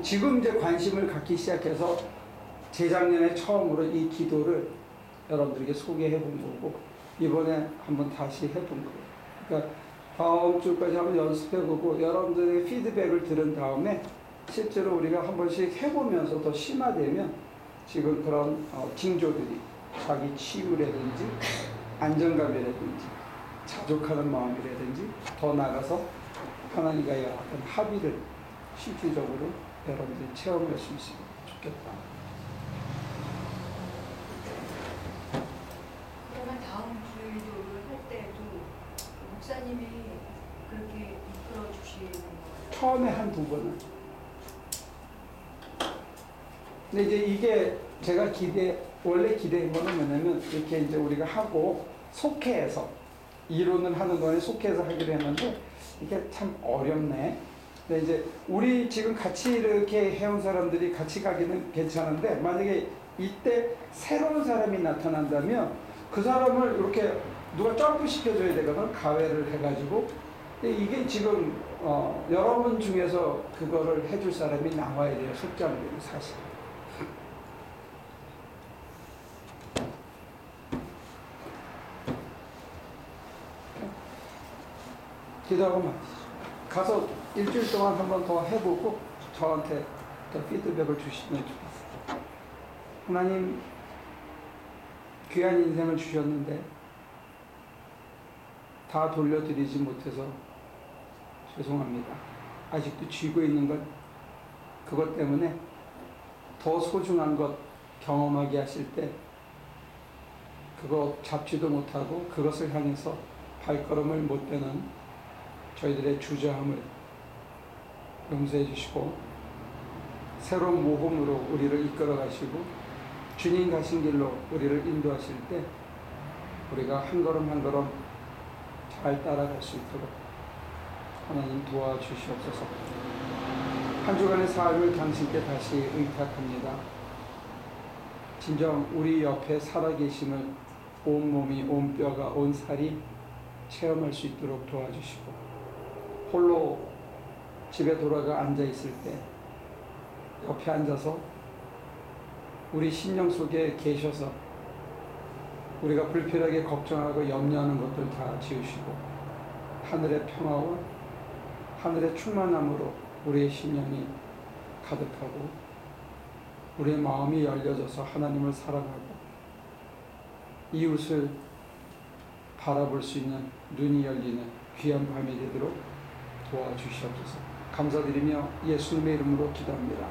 지금 이제 관심을 갖기 시작해서 재작년에 처음으로 이 기도를 여러분들에게 소개해 본 거고 이번에 한번 다시 해본 거예요. 그러니까 다음 주까지 한번 연습해보고 여러분들의 피드백을 들은 다음에 실제로 우리가 한 번씩 해보면서 더 심화되면 지금 그런 징조들이 자기 치유라든지 안정감이라든지 자족하는 마음이라든지 더 나아가서 하나님과의 어떤 합의를 실질적으로 여러분들이 체험할 수 있으면 좋겠다. 그러면 다음 기도를 할 때도 목사님이 그렇게 이끌어 주시는 거예요? 처음에 한두 번은. 근데 이제 이게 제가 원래 기대한 거는 뭐냐면 이렇게 이제 우리가 하고 속회해서 이론을 하는 거에 속회해서 하기로 했는데 이게 참 어렵네. 근데 이제 우리 지금 같이 이렇게 해온 사람들이 같이 가기는 괜찮은데 만약에 이때 새로운 사람이 나타난다면 그 사람을 이렇게 누가 점프 시켜줘야 되거든. 가외를 해가지고. 근데 이게 지금 여러분 중에서 그거를 해줄 사람이 나와야 돼요. 속장들이 사실. 기도하고 마치죠. 가서 일주일 동안 한 번 더 해보고 저한테 더 피드백을 주시면 좋겠어요. 하나님 귀한 인생을 주셨는데 다 돌려드리지 못해서 죄송합니다. 아직도 쥐고 있는 것 그것 때문에 더 소중한 것 경험하게 하실 때 그거 잡지도 못하고 그것을 향해서 발걸음을 못 대는 저희들의 주저함을 용서해 주시고 새로운 모험으로 우리를 이끌어 가시고 주님 가신 길로 우리를 인도하실 때 우리가 한 걸음 한 걸음 잘 따라갈 수 있도록 하나님 도와주시옵소서. 한 주간의 삶을 당신께 다시 의탁합니다. 진정 우리 옆에 살아계심을 온몸이 온 뼈가 온 살이 체험할 수 있도록 도와주시고 홀로 집에 돌아가 앉아있을 때 옆에 앉아서 우리 심령 속에 계셔서 우리가 불필요하게 걱정하고 염려하는 것들 다 지우시고 하늘의 평화와 하늘의 충만함으로 우리의 심령이 가득하고 우리의 마음이 열려져서 하나님을 사랑하고 이웃을 바라볼 수 있는 눈이 열리는 귀한 밤이 되도록 도와주시옵소서. 감사드리며 예수님의 이름으로 기도합니다.